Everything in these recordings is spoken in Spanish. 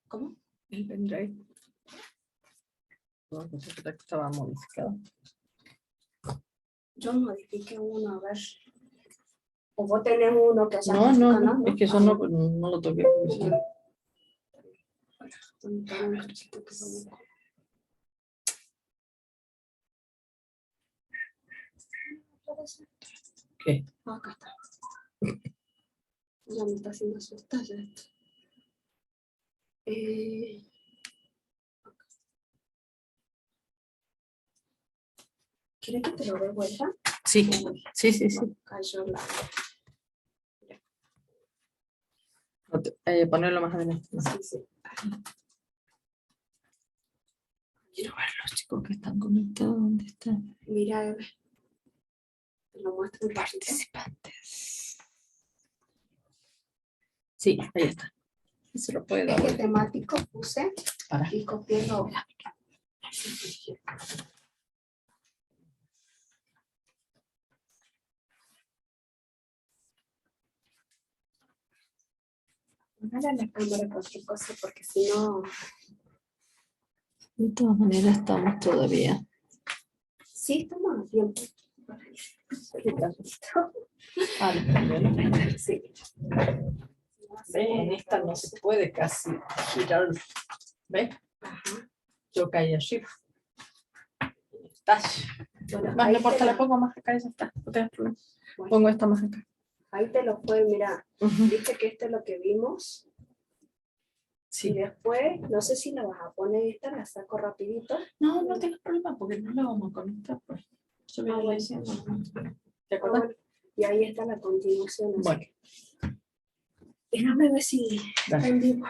¿Cómo? El pendrive. No, que estaba modificado. Yo modifiqué uno, a ver. O vos tenés uno que haya No, es que eso no lo toqué. ¿Qué? Acá está. Ya me está haciendo asustar ya esto. ¿Quieres que te lo dé vuelta? Sí, sí. Cayó la... Ponerlo más adelante. Sí. Quiero ver los chicos que están conectados. ¿Dónde están? Mira, Eve. Te lo muestro en Participantes. Sí, ahí está. Se lo puede dar. ¿Qué temático puse? Para. Y copié lo... Póngale la cámara cualquier cosa porque si no... De todas maneras estamos todavía. Sí, estamos a tiempo. Sí. En esta no se puede casi girar. ¿Ves? Ajá. Yo caí arriba. Estás. Bueno, Más no importa, le pongo más acá y ya está. No tengas problema. Bueno, Pongo esta más acá. ahí te lo puedes mirar. Viste que esto es lo que vimos. Sí. Y después, no sé si la vas a poner esta, la saco rapidito. No tengas problema porque no la vamos a conectar. Pues. Yo voy a bueno. diciendo. ¿Te acuerdas? Bueno. Y ahí está la continuación. Bueno. Déjame ver si está en vivo.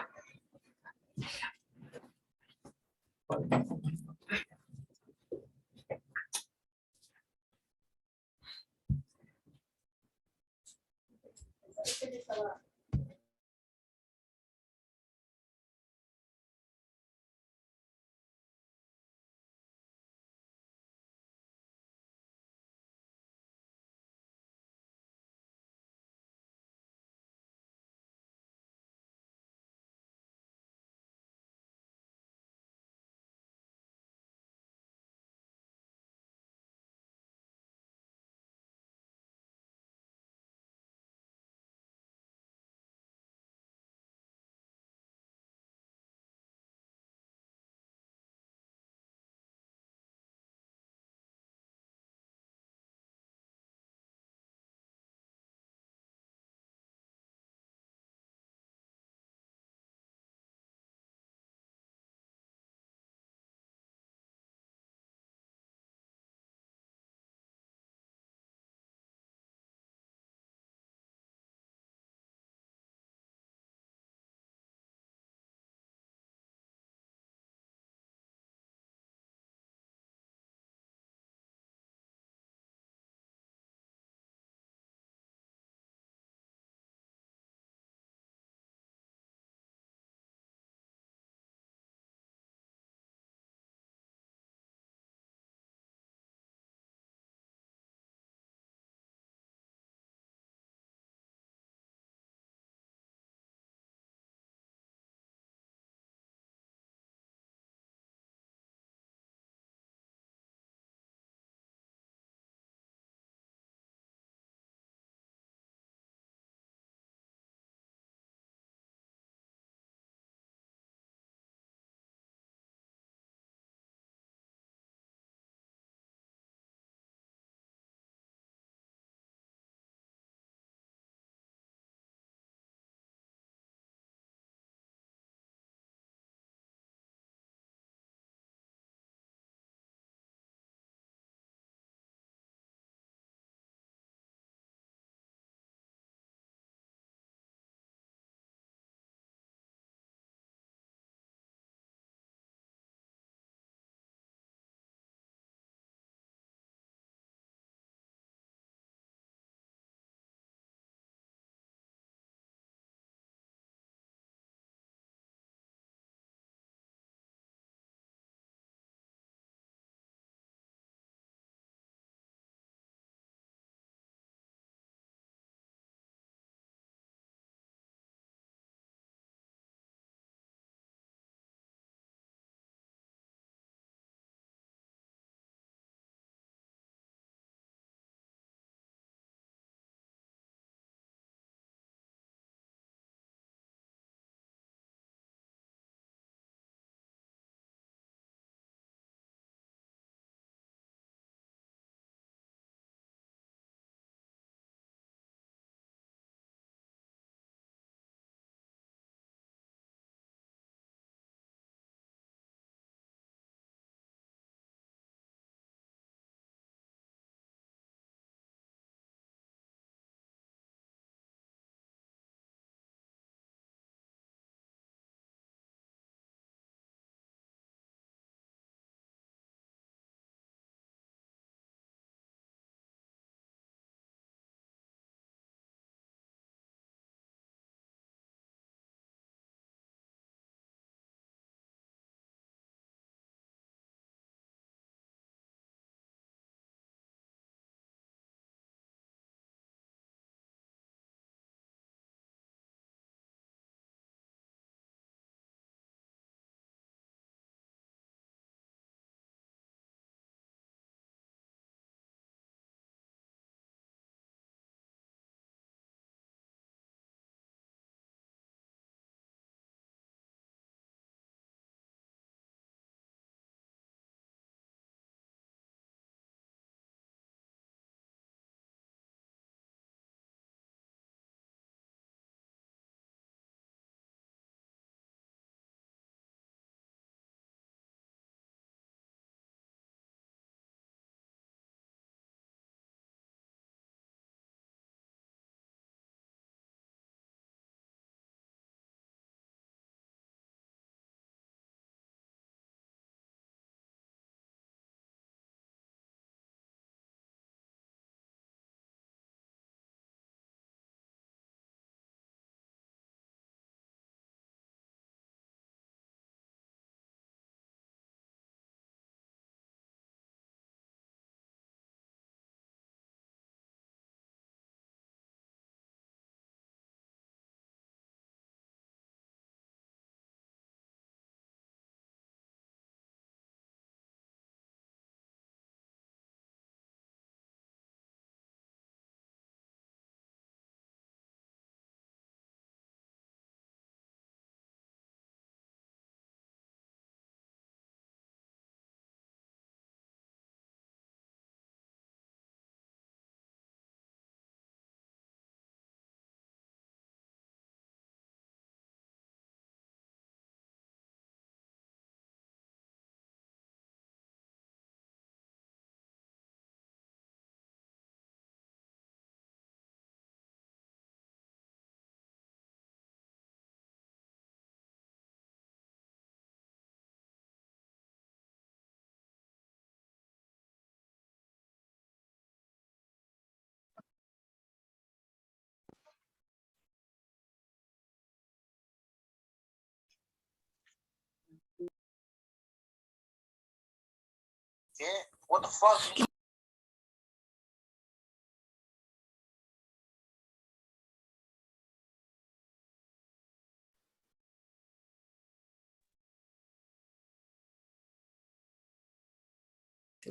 Se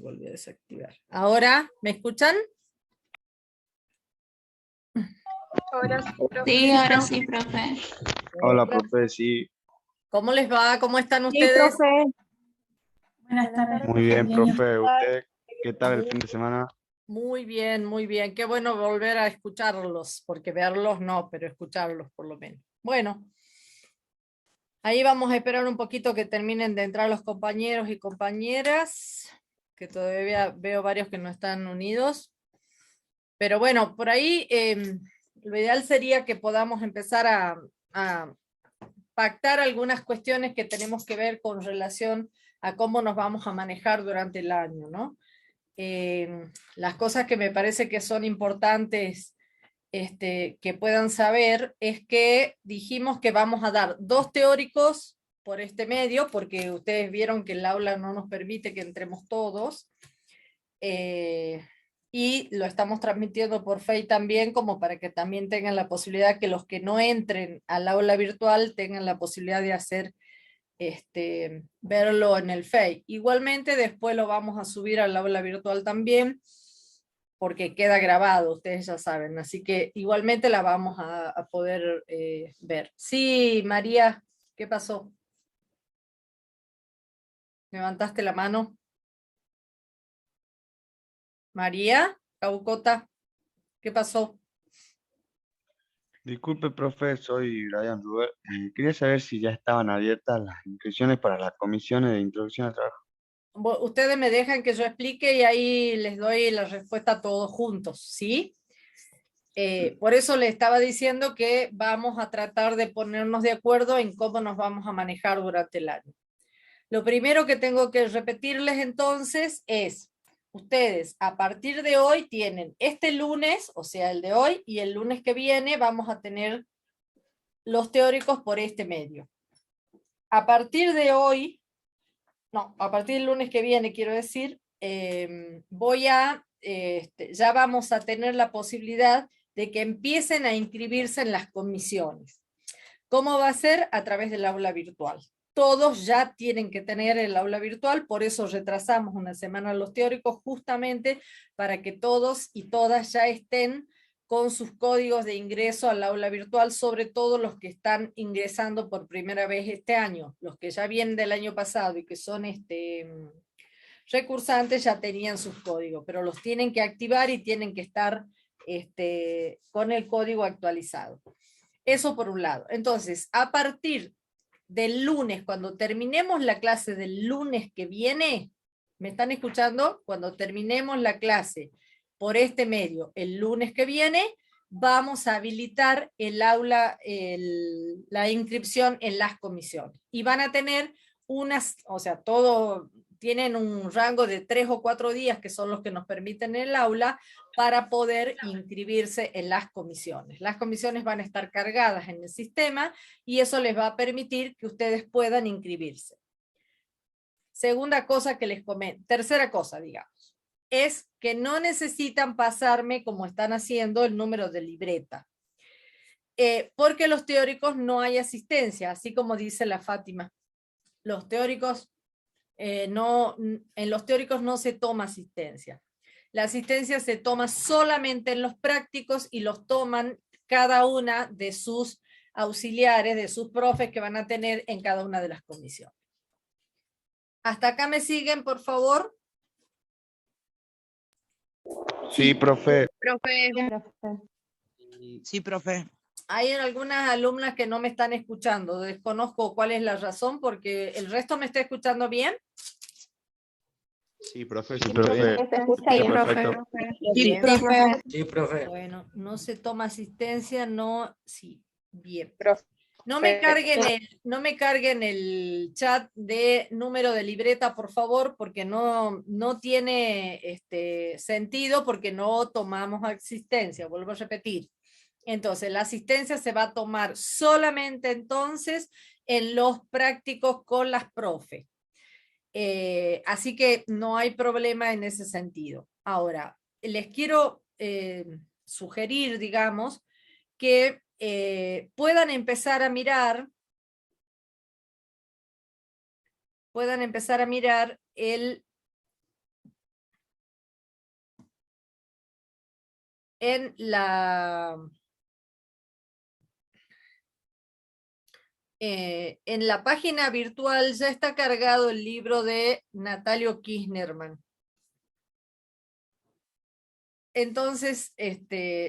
volvió a desactivar. ¿Ahora me escuchan? Ahora sí, profe. Sí, ahora sí, profe. Hola, profe, sí. ¿Cómo les va? ¿Cómo están Sí, ustedes? profe. Buenas tardes. Muy bien, Bien. profe. ¿Usted qué tal el fin de semana? Muy bien, muy bien. Qué bueno volver a escucharlos, porque verlos no, pero escucharlos por lo menos. Bueno, ahí vamos a esperar un poquito que terminen de entrar los compañeros y compañeras, que todavía veo varios que no están unidos. Pero bueno, por ahí lo ideal sería que podamos empezar a pactar algunas cuestiones que tenemos que ver con relación a cómo nos vamos a manejar durante el año, ¿no? Las cosas que me parece que son importantes que puedan saber es que dijimos que vamos a dar 2 teóricos por este medio, porque ustedes vieron que el aula no nos permite que entremos todos, y lo estamos transmitiendo por Face también, como para que también tengan la posibilidad que los que no entren al aula virtual tengan la posibilidad de hacer verlo en el Face. Igualmente después lo vamos a subir al aula virtual también, porque queda grabado, ustedes ya saben, así que igualmente la vamos a poder ver. Sí, María, ¿qué pasó? ¿Levantaste la mano? María, Caucota, ¿qué pasó? Disculpe, profe, soy Brian Ruber. Quería saber si ya estaban abiertas las inscripciones para las comisiones de introducción al trabajo. Ustedes me dejan que yo explique y ahí les doy la respuesta a todos juntos, ¿sí? Por eso le estaba diciendo que vamos a tratar de ponernos de acuerdo en cómo nos vamos a manejar durante el año. Lo primero que tengo que repetirles entonces es, ustedes a partir de hoy tienen este lunes, o sea el de hoy, y el lunes que viene vamos a tener los teóricos por este medio. A partir de hoy, no, a partir del lunes que viene, quiero decir, ya vamos a tener la posibilidad de que empiecen a inscribirse en las comisiones. ¿Cómo va a ser? A través del aula virtual. Todos ya tienen que tener el aula virtual, por eso retrasamos una semana los teóricos, justamente para que todos y todas ya estén con sus códigos de ingreso al aula virtual, sobre todo los que están ingresando por primera vez este año. Los que ya vienen del año pasado y que son recursantes ya tenían sus códigos, pero los tienen que activar y tienen que estar con el código actualizado. Eso por un lado. Entonces, a partir del lunes, cuando terminemos la clase del lunes que viene, ¿me están escuchando? Cuando terminemos la clase por este medio el lunes que viene, vamos a habilitar el aula, la inscripción en las comisiones. Y van a tener o sea, tienen un rango de 3 o 4 días, que son los que nos permiten el aula, para poder inscribirse en las comisiones. Las comisiones van a estar cargadas en el sistema y eso les va a permitir que ustedes puedan inscribirse. Segunda cosa que les comento, tercera cosa, digamos, es que no necesitan pasarme, como están haciendo, el número de libreta. Porque los teóricos no hay asistencia, así como dice la Fátima. Los teóricos, en los teóricos no se toma asistencia. La asistencia se toma solamente en los prácticos y los toman cada una de sus auxiliares, de sus profes que van a tener en cada una de las comisiones. ¿Hasta acá me siguen, por favor? Sí, profe. Profe. Sí, profe. Hay algunas alumnas que no me están escuchando. Desconozco cuál es la razón, porque el resto me está escuchando bien. Sí, profe, sí, Sí, profe. profe, se escucha Sí, bien. perfecto. Sí, Bien. profe. Sí, profe. Bueno, no se toma asistencia, no, sí, bien. Profe. No me carguen el chat de número de libreta, por favor, porque no tiene sentido, porque no tomamos asistencia, vuelvo a repetir. Entonces, la asistencia se va a tomar solamente entonces en los prácticos con las profes. Así que no hay problema en ese sentido. Ahora, les quiero sugerir, digamos, que puedan empezar a mirar el en la página virtual ya está cargado el libro de Natalio Kirchnerman. Entonces,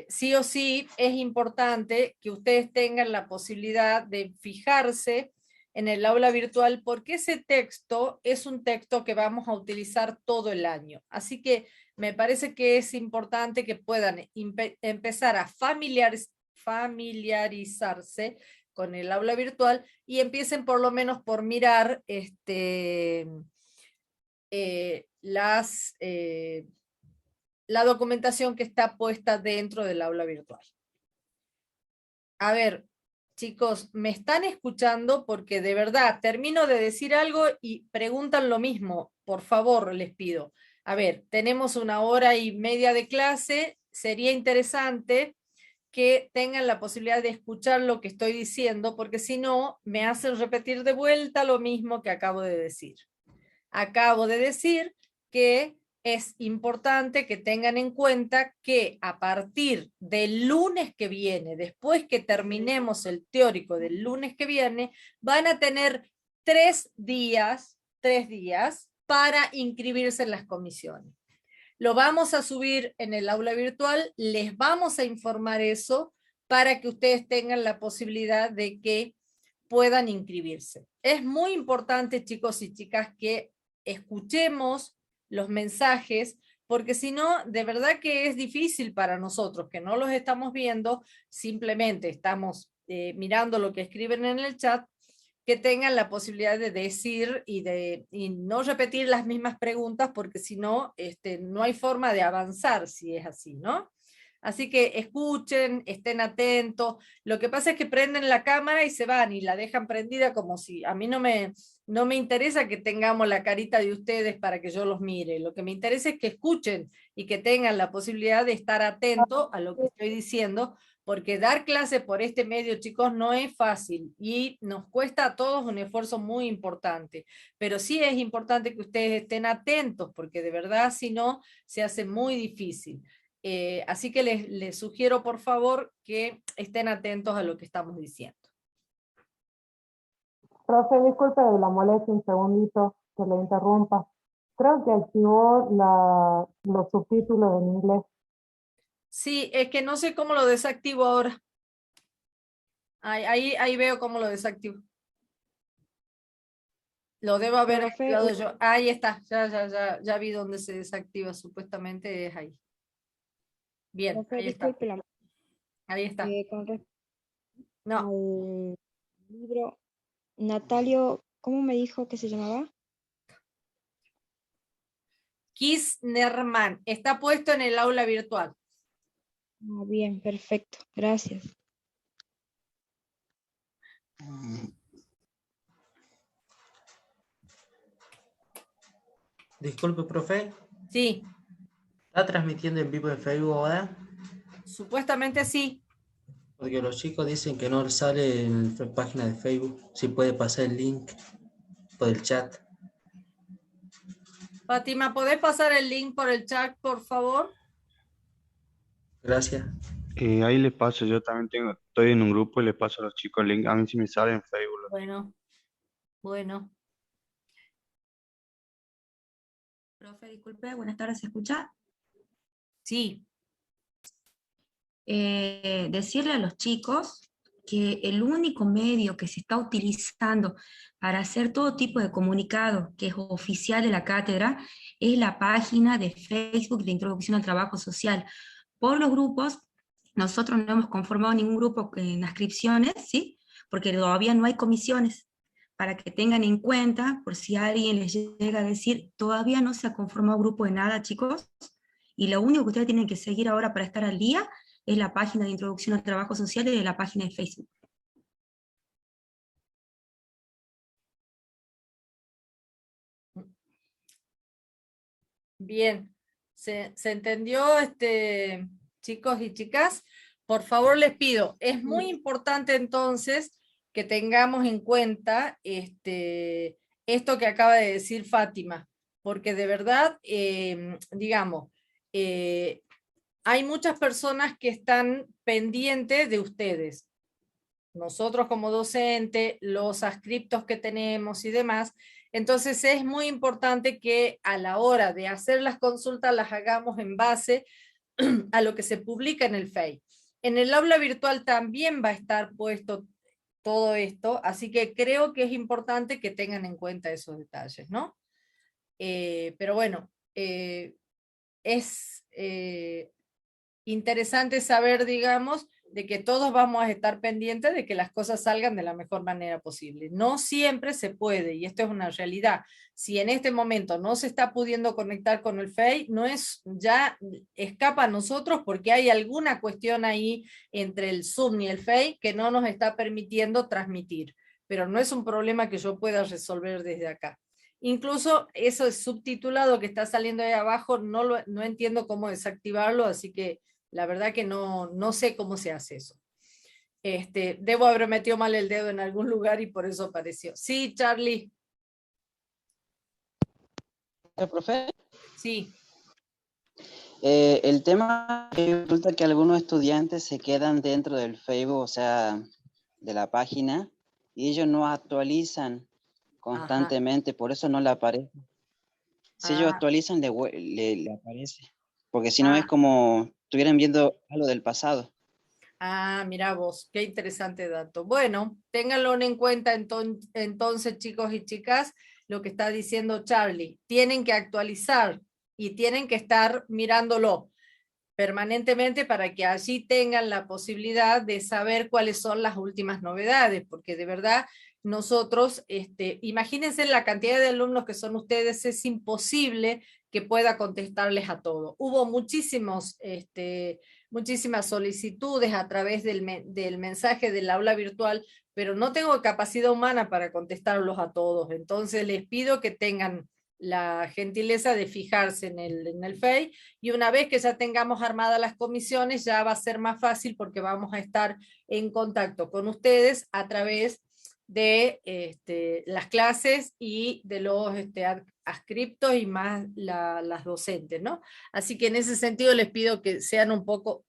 sí o sí es importante que ustedes tengan la posibilidad de fijarse en el aula virtual, porque ese texto es un texto que vamos a utilizar todo el año. Así que me parece que es importante que puedan empezar a familiarizarse con el aula virtual y empiecen por lo menos por mirar la documentación que está puesta dentro del aula virtual. A ver, chicos, ¿me están escuchando? Porque de verdad, termino de decir algo y preguntan lo mismo. Por favor, les pido. A ver, tenemos 1h30 de clase. Sería interesante que tengan la posibilidad de escuchar lo que estoy diciendo, porque si no, me hacen repetir de vuelta lo mismo que acabo de decir. Acabo de decir que es importante que tengan en cuenta que a partir del lunes que viene, después que terminemos el teórico del lunes que viene, van a tener 3 días para inscribirse en las comisiones. Lo vamos a subir en el aula virtual, les vamos a informar eso para que ustedes tengan la posibilidad de que puedan inscribirse. Es muy importante, chicos y chicas, que escuchemos los mensajes, porque si no, de verdad que es difícil para nosotros, que no los estamos viendo, simplemente estamos mirando lo que escriben en el chat, que tengan la posibilidad de decir y no repetir las mismas preguntas, porque si no, no hay forma de avanzar si es así, ¿no? Así que escuchen, estén atentos. Lo que pasa es que prenden la cámara y se van y la dejan prendida como si a mí no me interesa que tengamos la carita de ustedes para que yo los mire. Lo que me interesa es que escuchen y que tengan la posibilidad de estar atentos a lo que estoy diciendo, porque dar clase por este medio, chicos, no es fácil y nos cuesta a todos un esfuerzo muy importante. Pero sí es importante que ustedes estén atentos, porque de verdad, si no, se hace muy difícil. Así que les sugiero, por favor, que estén atentos a lo que estamos diciendo. Profe, disculpe la molestia, un segundito que le interrumpa. Creo que activó los subtítulos en inglés. Sí, es que no sé cómo lo desactivo ahora. Ahí veo cómo lo desactivo. Lo debo haber activado yo. Ahí está, ya vi dónde se desactiva, supuestamente es ahí. Bien, Profe, ahí está. disculpe Ahí está. con respecto No, al libro, Natalio, ¿cómo me dijo que se llamaba? Kirchnerman, está puesto en el aula virtual. Ah, bien, perfecto, gracias. Disculpe, profe. Sí, ¿Está transmitiendo en vivo en Facebook ahora? supuestamente sí. Porque los chicos dicen que no sale en la página de Facebook. Si puede pasar el link por el chat. Fátima, ¿podés pasar el link por el chat, por favor? Gracias. Ahí les paso, yo también estoy en un grupo y les paso a los chicos el link. A mí sí me sale en Facebook. Bueno. Profe, disculpe, buenas tardes, ¿se escucha? Sí. Decirle a los chicos que el único medio que se está utilizando para hacer todo tipo de comunicado que es oficial de la cátedra es la página de Facebook de Introducción al Trabajo Social. Por los grupos, nosotros no hemos conformado ningún grupo en inscripciones, ¿sí? Porque todavía no hay comisiones. Para que tengan en cuenta, por si alguien les llega a decir, todavía no se ha conformado grupo de nada, chicos, y lo único que ustedes tienen que seguir ahora para estar al día es la página de Introducción al Trabajo Social y de la página de Facebook. Bien, ¿se entendió, chicos y chicas? Por favor les pido, es muy importante entonces que tengamos en cuenta esto que acaba de decir Fátima, porque de verdad, digamos, hay muchas personas que están pendientes de ustedes. Nosotros como docente, los adscriptos que tenemos y demás. Entonces es muy importante que a la hora de hacer las consultas las hagamos en base a lo que se publica en el FEI. En el aula virtual también va a estar puesto todo esto, así que creo que es importante que tengan en cuenta esos detalles, ¿no? Pero bueno, es interesante saber, digamos, de que todos vamos a estar pendientes de que las cosas salgan de la mejor manera posible. No siempre se puede, y esto es una realidad. Si en este momento no se está pudiendo conectar con el FEI, no es, ya escapa a nosotros porque hay alguna cuestión ahí entre el Zoom y el FEI que no nos está permitiendo transmitir, pero no es un problema que yo pueda resolver desde acá. Incluso eso es subtitulado que está saliendo ahí abajo, no entiendo cómo desactivarlo, así que la verdad que no sé cómo se hace eso. Debo haber metido mal el dedo en algún lugar y por eso apareció. Sí, Charlie. Profe, Sí. el tema es que resulta que algunos estudiantes se quedan dentro del Facebook, o sea, de la página, y ellos no actualizan constantemente, por eso no le aparece. Si ellos actualizan, le aparece, porque si no es como estuvieran viendo algo del pasado. Ah, mira vos, qué interesante dato. Bueno, ténganlo en cuenta entonces, chicos y chicas, lo que está diciendo Charlie. Tienen que actualizar y tienen que estar mirándolo permanentemente para que allí tengan la posibilidad de saber cuáles son las últimas novedades, porque de verdad nosotros, imagínense la cantidad de alumnos que son ustedes, es imposible que pueda contestarles a todo. Hubo muchísimas solicitudes a través del mensaje del aula virtual, pero no tengo capacidad humana para contestarlos a todos. Entonces les pido que tengan la gentileza de fijarse en el FEI, y una vez que ya tengamos armadas las comisiones, ya va a ser más fácil porque vamos a estar en contacto con ustedes a través de las clases y de los adscriptos y más las docentes, ¿no? Así que en ese sentido les pido que sean un poco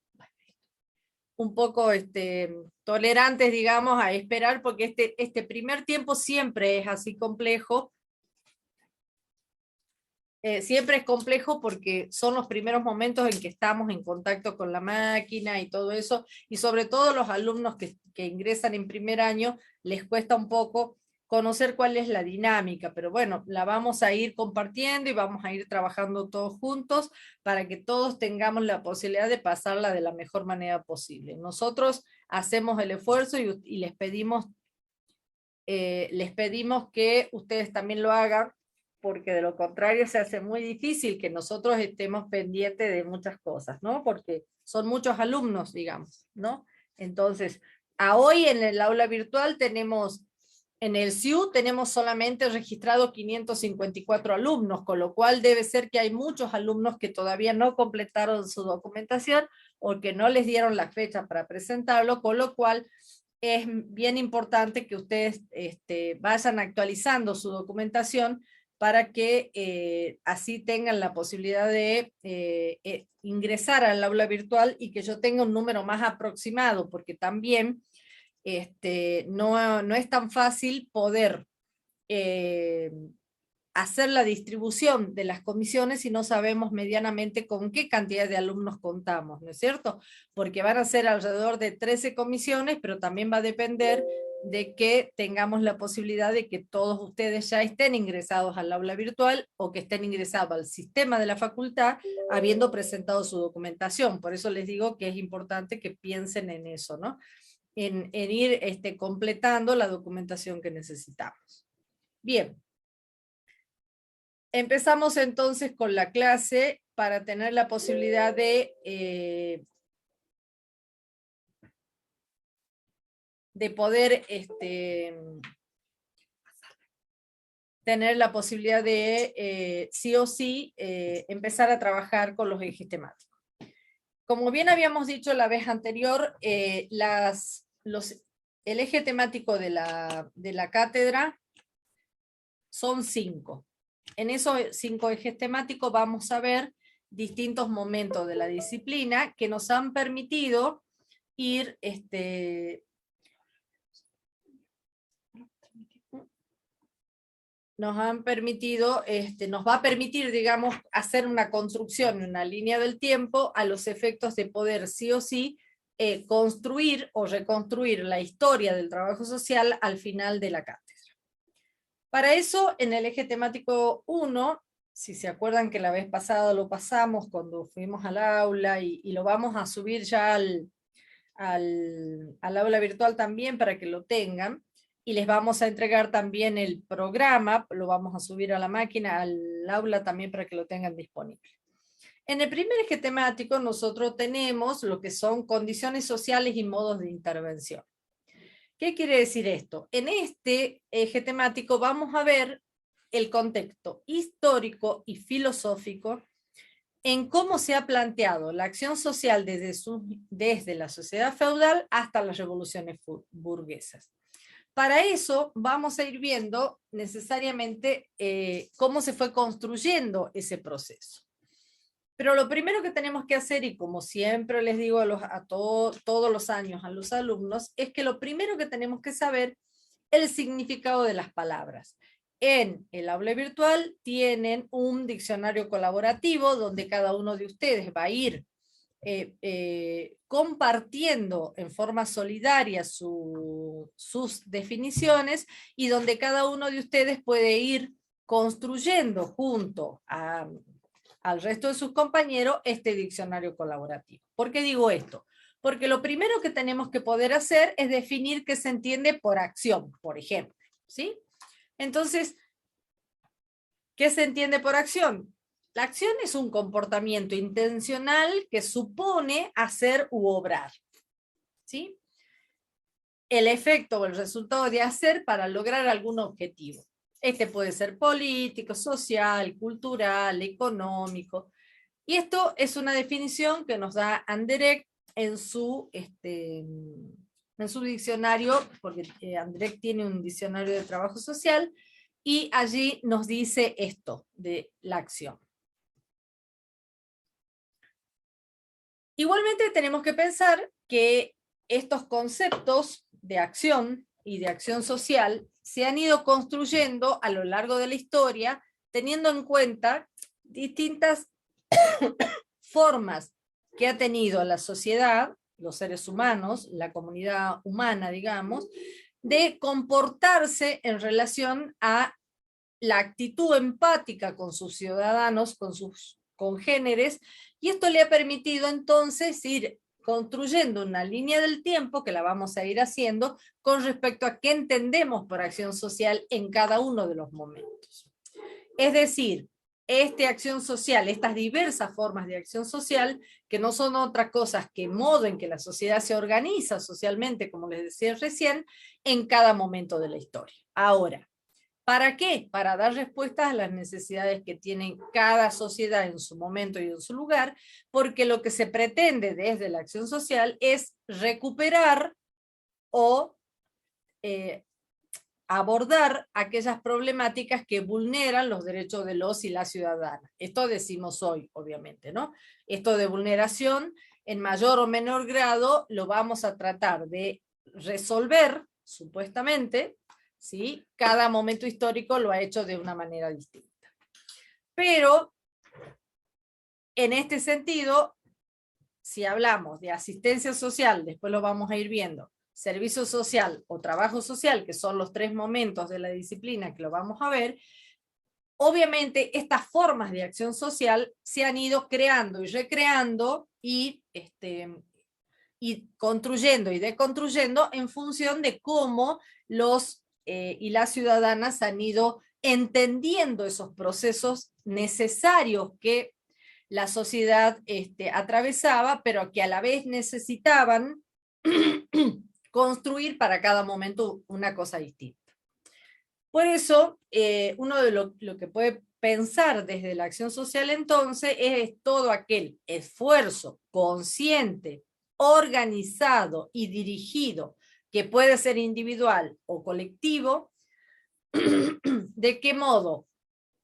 tolerantes, digamos, a esperar, porque este primer tiempo siempre es así complejo. Siempre es complejo porque son los primeros momentos en que estamos en contacto con la máquina y todo eso, y sobre todo los alumnos que ingresan en primer año, les cuesta un poco conocer cuál es la dinámica, pero bueno, la vamos a ir compartiendo y vamos a ir trabajando todos juntos para que todos tengamos la posibilidad de pasarla de la mejor manera posible. Nosotros hacemos el esfuerzo y les pedimos que ustedes también lo hagan, porque de lo contrario se hace muy difícil que nosotros estemos pendientes de muchas cosas, ¿no? Porque son muchos alumnos, digamos, ¿no? Entonces, hoy en el aula virtual tenemos, en el CIU tenemos solamente registrado 554 alumnos, con lo cual debe ser que hay muchos alumnos que todavía no completaron su documentación o que no les dieron la fecha para presentarlo, con lo cual es bien importante que ustedes vayan actualizando su documentación para que así tengan la posibilidad de ingresar al aula virtual y que yo tenga un número más aproximado, porque también no es tan fácil poder hacer la distribución de las comisiones si no sabemos medianamente con qué cantidad de alumnos contamos, ¿no es cierto? Porque van a ser alrededor de 13 comisiones, pero también va a depender de que tengamos la posibilidad de que todos ustedes ya estén ingresados al aula virtual o que estén ingresados al sistema de la facultad habiendo presentado su documentación. Por eso les digo que es importante que piensen en eso, ¿no? En ir completando la documentación que necesitamos. Bien. Empezamos entonces con la clase para tener la posibilidad de poder tener la posibilidad de, sí o sí, empezar a trabajar con los ejes temáticos. Como bien habíamos dicho la vez anterior, el eje temático de la cátedra son 5. En esos 5 ejes temáticos vamos a ver distintos momentos de la disciplina que nos han permitido ir nos va a permitir, digamos, hacer una construcción, una línea del tiempo a los efectos de poder sí o sí construir o reconstruir la historia del trabajo social al final de la cátedra. Para eso, en el eje temático 1, si se acuerdan que la vez pasada lo pasamos cuando fuimos al aula y lo vamos a subir ya al aula virtual también para que lo tengan, y les vamos a entregar también el programa, lo vamos a subir a la máquina, al aula también para que lo tengan disponible. En el primer eje temático nosotros tenemos lo que son condiciones sociales y modos de intervención. ¿Qué quiere decir esto? En este eje temático vamos a ver el contexto histórico y filosófico en cómo se ha planteado la acción social desde la sociedad feudal hasta las revoluciones burguesas. Para eso vamos a ir viendo necesariamente cómo se fue construyendo ese proceso. Pero lo primero que tenemos que hacer, y como siempre les digo todos los años a los alumnos, es que lo primero que tenemos que saber es el significado de las palabras. En el aula virtual tienen un diccionario colaborativo donde cada uno de ustedes va a ir compartiendo en forma solidaria sus definiciones, y donde cada uno de ustedes puede ir construyendo junto al resto de sus compañeros este diccionario colaborativo. ¿Por qué digo esto? Porque lo primero que tenemos que poder hacer es definir qué se entiende por acción, por ejemplo, ¿sí? Entonces, ¿qué se entiende por acción? La acción es un comportamiento intencional que supone hacer u obrar, ¿sí? El efecto o el resultado de hacer para lograr algún objetivo. Este puede ser político, social, cultural, económico. Y esto es una definición que nos da Anderek en su diccionario, porque Anderek tiene un diccionario de trabajo social, y allí nos dice esto de la acción. Igualmente tenemos que pensar que estos conceptos de acción y de acción social se han ido construyendo a lo largo de la historia, teniendo en cuenta distintas formas que ha tenido la sociedad, los seres humanos, la comunidad humana, digamos, de comportarse en relación a la actitud empática con sus ciudadanos, con sus congéneres, y esto le ha permitido entonces ir construyendo una línea del tiempo, que la vamos a ir haciendo, con respecto a qué entendemos por acción social en cada uno de los momentos. Es decir, esta acción social, estas diversas formas de acción social, que no son otras cosas que modo en que la sociedad se organiza socialmente, como les decía recién, en cada momento de la historia. Ahora, ¿para qué? Para dar respuestas a las necesidades que tiene cada sociedad en su momento y en su lugar, porque lo que se pretende desde la acción social es recuperar o abordar aquellas problemáticas que vulneran los derechos de los y las ciudadanas. Esto decimos hoy, obviamente, ¿no? Esto de vulneración, en mayor o menor grado, lo vamos a tratar de resolver, supuestamente, ¿sí? Cada momento histórico lo ha hecho de una manera distinta. Pero, en este sentido, si hablamos de asistencia social, después lo vamos a ir viendo, servicio social o trabajo social, que son los 3 momentos de la disciplina que lo vamos a ver, obviamente estas formas de acción social se han ido creando y recreando y construyendo y deconstruyendo en función de cómo los y las ciudadanas han ido entendiendo esos procesos necesarios que la sociedad atravesaba, pero que a la vez necesitaban construir para cada momento una cosa distinta. Por eso, uno de lo que puede pensar desde la acción social entonces es todo aquel esfuerzo consciente, organizado y dirigido, que puede ser individual o colectivo. ¿De qué modo?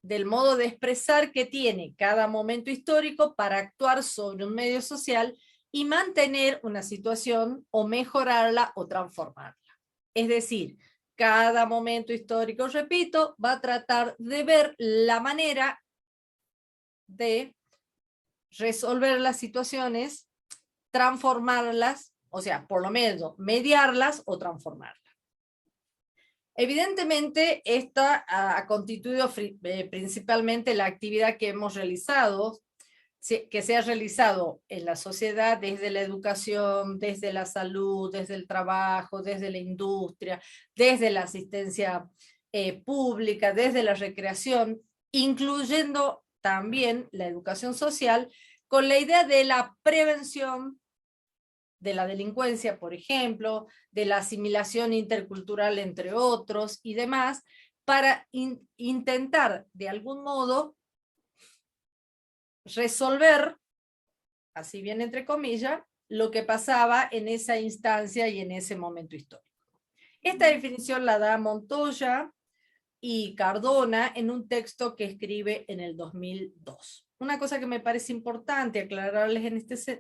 Del modo de expresar que tiene cada momento histórico para actuar sobre un medio social y mantener una situación o mejorarla o transformarla. Es decir, cada momento histórico, repito, va a tratar de ver la manera de resolver las situaciones, transformarlas, o sea, por lo menos mediarlas o transformarlas. Evidentemente, esta ha constituido principalmente la actividad que hemos realizado, que se ha realizado en la sociedad desde la educación, desde la salud, desde el trabajo, desde la industria, desde la asistencia pública, desde la recreación, incluyendo también la educación social, con la idea de la prevención de la delincuencia, por ejemplo, de la asimilación intercultural, entre otros, y demás, para intentar, de algún modo, resolver, así bien entre comillas, lo que pasaba en esa instancia y en ese momento histórico. Esta definición la da Montoya y Cardona en un texto que escribe en el 2002. Una cosa que me parece importante aclararles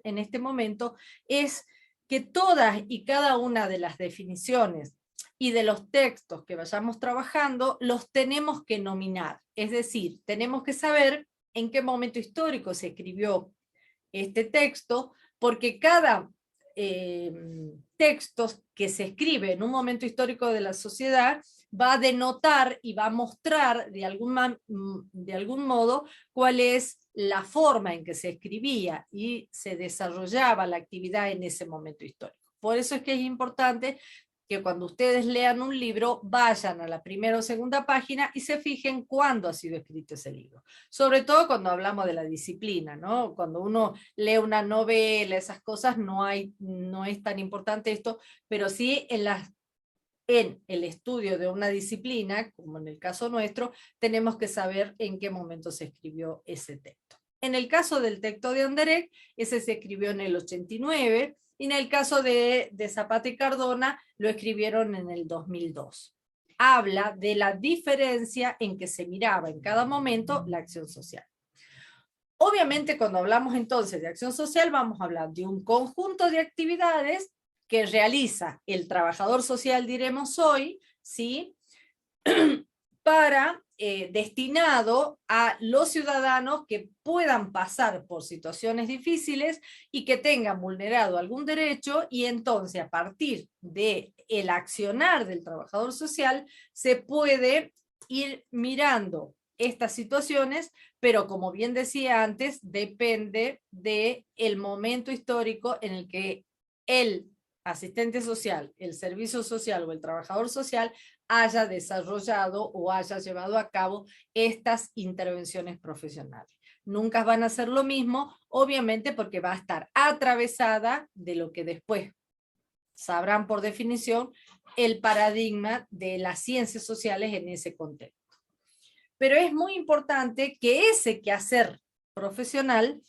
en este momento es que todas y cada una de las definiciones y de los textos que vayamos trabajando los tenemos que nominar, es decir, tenemos que saber en qué momento histórico se escribió este texto, porque cada texto que se escribe en un momento histórico de la sociedad va a denotar y va a mostrar de algún modo cuál es la forma en que se escribía y se desarrollaba la actividad en ese momento histórico. Por eso es que es importante que cuando ustedes lean un libro vayan a la primera o segunda página y se fijen cuándo ha sido escrito ese libro. Sobre todo cuando hablamos de la disciplina, ¿no? Cuando uno lee una novela, esas cosas, no es tan importante esto, pero sí en el estudio de una disciplina, como en el caso nuestro, tenemos que saber en qué momento se escribió ese texto. En el caso del texto de Anderegg, ese se escribió en el 89, y en el caso de Zapata y Cardona, lo escribieron en el 2002. Habla de la diferencia en que se miraba en cada momento la acción social. Obviamente, cuando hablamos entonces de acción social, vamos a hablar de un conjunto de actividades que realiza el trabajador social, diremos hoy, ¿sí? Destinado a los ciudadanos que puedan pasar por situaciones difíciles y que tengan vulnerado algún derecho, y entonces a partir del accionar del trabajador social se puede ir mirando estas situaciones, pero como bien decía antes, depende del momento histórico en el que el asistente social, el servicio social o el trabajador social haya desarrollado o haya llevado a cabo estas intervenciones profesionales. Nunca van a ser lo mismo, obviamente, porque va a estar atravesada de lo que después sabrán por definición el paradigma de las ciencias sociales en ese contexto. Pero es muy importante que ese quehacer profesional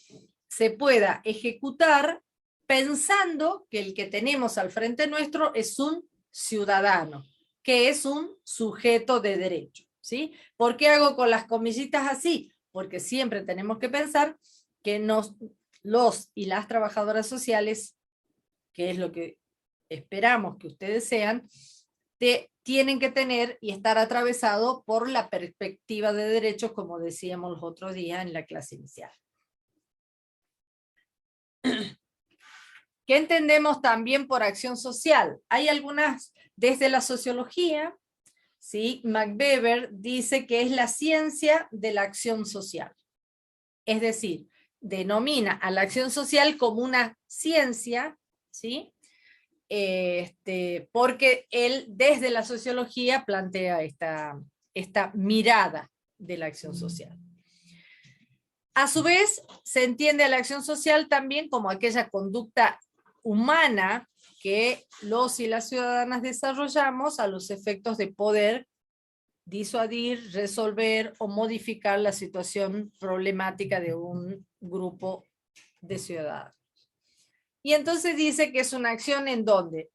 se pueda ejecutar pensando que el que tenemos al frente nuestro es un ciudadano, que es un sujeto de derecho, ¿sí? ¿Por qué hago con las comillitas así? Porque siempre tenemos que pensar que los y las trabajadoras sociales, que es lo que esperamos que ustedes sean, tienen que tener y estar atravesado por la perspectiva de derechos, como decíamos los otros días en la clase inicial. ¿Qué entendemos también por acción social? Hay algunas, desde la sociología, ¿sí? Max Weber dice que es la ciencia de la acción social. Es decir, denomina a la acción social como una ciencia, ¿sí? Porque él desde la sociología plantea esta mirada de la acción social. A su vez, se entiende a la acción social también como aquella conducta humana que los y las ciudadanas desarrollamos a los efectos de poder disuadir, resolver o modificar la situación problemática de un grupo de ciudadanos. Y entonces dice que es una acción en donde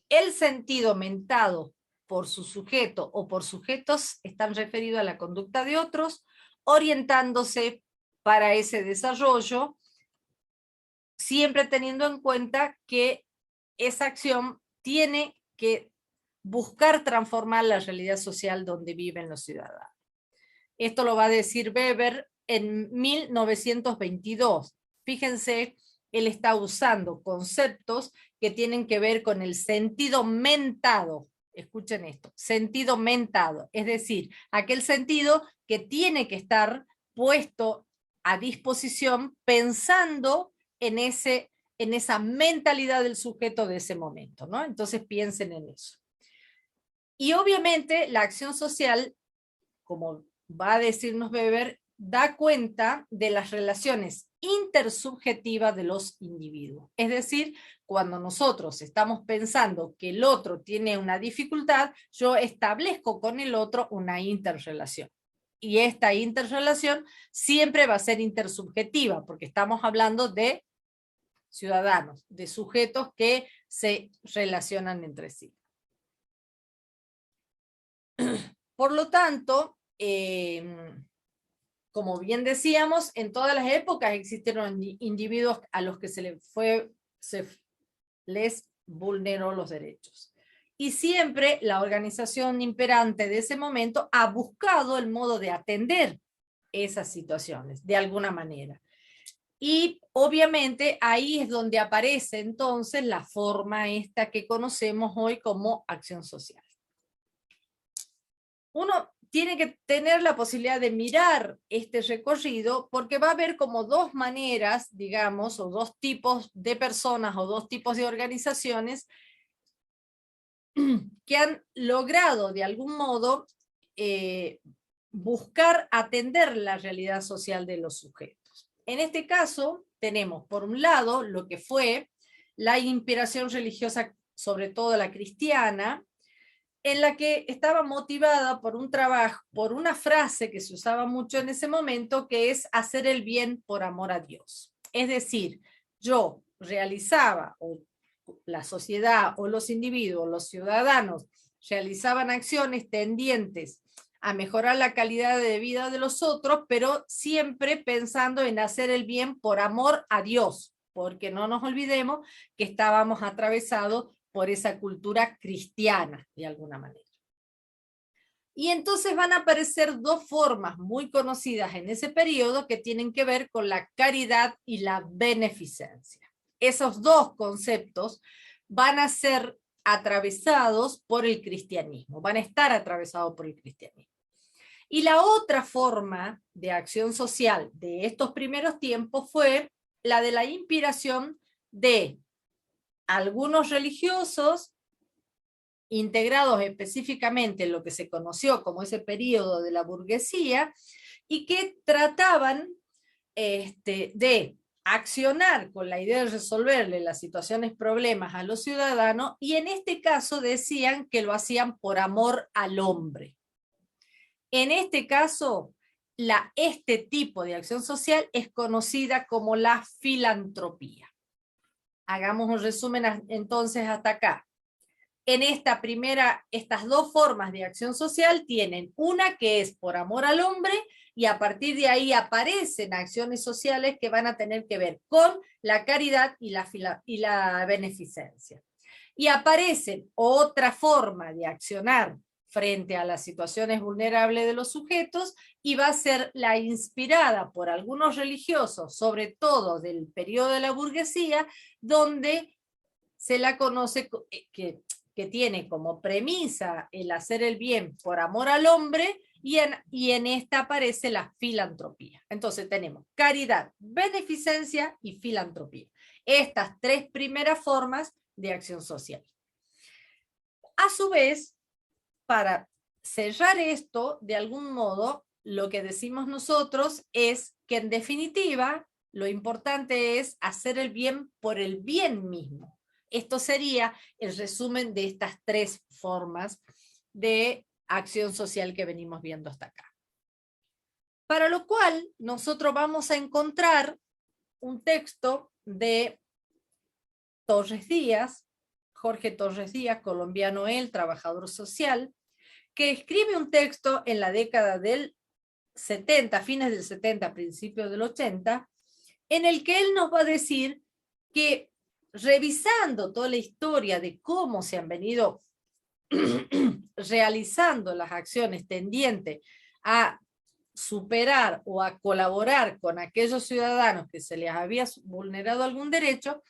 el sentido mentado por su sujeto o por sujetos están referidos a la conducta de otros, orientándose para ese desarrollo, siempre teniendo en cuenta que esa acción tiene que buscar transformar la realidad social donde viven los ciudadanos. Esto lo va a decir Weber en 1922. Fíjense, él está usando conceptos que tienen que ver con el sentido mentado. Escuchen esto, sentido mentado, es decir, aquel sentido que tiene que estar puesto a disposición pensando en esa mentalidad del sujeto de ese momento, ¿no? Entonces piensen en eso. Y obviamente la acción social, como va a decirnos Weber, da cuenta de las relaciones intersubjetivas de los individuos. Es decir, cuando nosotros estamos pensando que el otro tiene una dificultad, yo establezco con el otro una interrelación. Y esta interrelación siempre va a ser intersubjetiva, porque estamos hablando de ciudadanos, de sujetos que se relacionan entre sí. Por lo tanto, como bien decíamos, en todas las épocas existieron individuos a los que se les vulneró los derechos. Y siempre la organización imperante de ese momento ha buscado el modo de atender esas situaciones, de alguna manera. Y obviamente ahí es donde aparece entonces la forma esta que conocemos hoy como acción social. Uno tiene que tener la posibilidad de mirar este recorrido porque va a haber como dos maneras, digamos, o dos tipos de personas o dos tipos de organizaciones que han logrado de algún modo buscar atender la realidad social de los sujetos. En este caso tenemos por un lado lo que fue la inspiración religiosa, sobre todo la cristiana, en la que estaba motivada por un trabajo, por una frase que se usaba mucho en ese momento, que es hacer el bien por amor a Dios. Es decir, yo realizaba, o la sociedad o los individuos, los ciudadanos, realizaban acciones tendientes a mejorar la calidad de vida de los otros, pero siempre pensando en hacer el bien por amor a Dios, porque no nos olvidemos que estábamos atravesados por esa cultura cristiana, de alguna manera. Y entonces van a aparecer dos formas muy conocidas en ese periodo que tienen que ver con la caridad y la beneficencia. Esos dos conceptos van a ser atravesados por el cristianismo, van a estar atravesados por el cristianismo. Y la otra forma de acción social de estos primeros tiempos fue la de la inspiración de algunos religiosos integrados específicamente en lo que se conoció como ese periodo de la burguesía y que trataban de accionar con la idea de resolverle las situaciones, problemas a los ciudadanos, y en este caso decían que lo hacían por amor al hombre. En este caso, este tipo de acción social es conocida como la filantropía. Hagamos un resumen entonces hasta acá. En estas dos formas de acción social tienen una que es por amor al hombre, y a partir de ahí aparecen acciones sociales que van a tener que ver con la caridad y la beneficencia. Y aparecen otra forma de accionar frente a las situaciones vulnerables de los sujetos, y va a ser la inspirada por algunos religiosos, sobre todo del periodo de la burguesía, donde se la conoce que tiene como premisa el hacer el bien por amor al hombre, y en esta aparece la filantropía. Entonces tenemos caridad, beneficencia y filantropía. Estas tres primeras formas de acción social. A su vez, para cerrar esto, de algún modo, lo que decimos nosotros es que en definitiva lo importante es hacer el bien por el bien mismo. Esto sería el resumen de estas tres formas de acción social que venimos viendo hasta acá. Para lo cual, nosotros vamos a encontrar un texto de Torres Díaz, Jorge Torres Díaz, colombiano él, trabajador social, que escribe un texto en la década del 70, fines del 70, principios del 80, en el que él nos va a decir que revisando toda la historia de cómo se han venido realizando las acciones tendientes a superar o a colaborar con aquellos ciudadanos que se les había vulnerado algún derecho,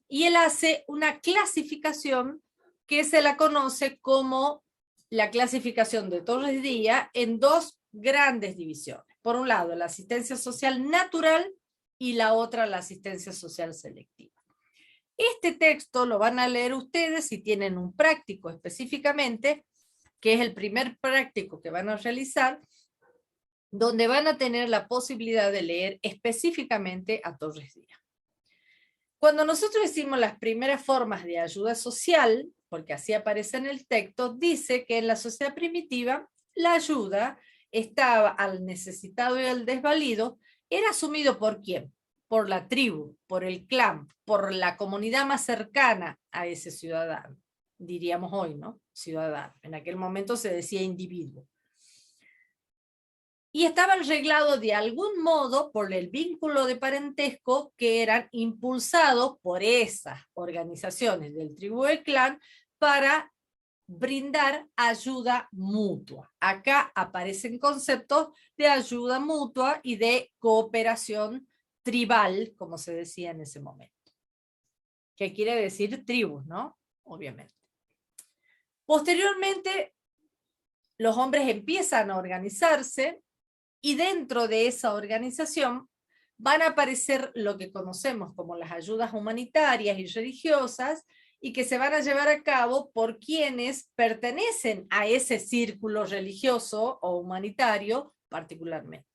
y él hace una clasificación que se la conoce como la clasificación de Torres Díaz en dos grandes divisiones. Por un lado, la asistencia social natural y la otra, la asistencia social selectiva. Este texto lo van a leer ustedes si tienen un práctico específicamente, que es el primer práctico que van a realizar, donde van a tener la posibilidad de leer específicamente a Torres Díaz. Cuando nosotros decimos las primeras formas de ayuda social, porque así aparece en el texto, dice que en la sociedad primitiva la ayuda estaba al necesitado y al desvalido, era asumido ¿por quién? Por la tribu, por el clan, por la comunidad más cercana a ese ciudadano. Diríamos hoy, ¿no? Ciudadano. En aquel momento se decía individuo. Y estaban reglados de algún modo por el vínculo de parentesco que eran impulsados por esas organizaciones del tribu del clan para brindar ayuda mutua. Acá aparecen conceptos de ayuda mutua y de cooperación tribal, como se decía en ese momento. ¿Qué quiere decir tribus, no? Obviamente. Posteriormente, los hombres empiezan a organizarse y dentro de esa organización van a aparecer lo que conocemos como las ayudas humanitarias y religiosas y que se van a llevar a cabo por quienes pertenecen a ese círculo religioso o humanitario particularmente.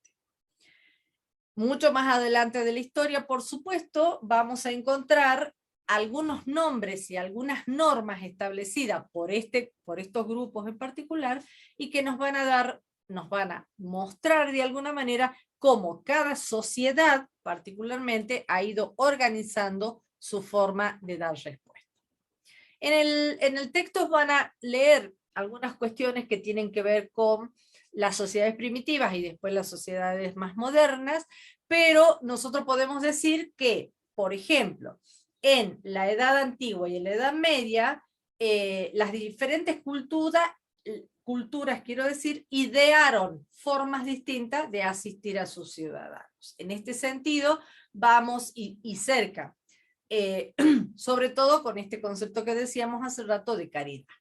Mucho más adelante de la historia, por supuesto, vamos a encontrar algunos nombres y algunas normas establecidas por estos grupos en particular y que nos van a mostrar de alguna manera cómo cada sociedad particularmente ha ido organizando su forma de dar respuesta. En el texto van a leer algunas cuestiones que tienen que ver con las sociedades primitivas y después las sociedades más modernas, pero nosotros podemos decir que, por ejemplo, en la Edad Antigua y en la Edad Media, las diferentes culturas, quiero decir, idearon formas distintas de asistir a sus ciudadanos. En este sentido, vamos y cerca, sobre todo con este concepto que decíamos hace rato de caridad.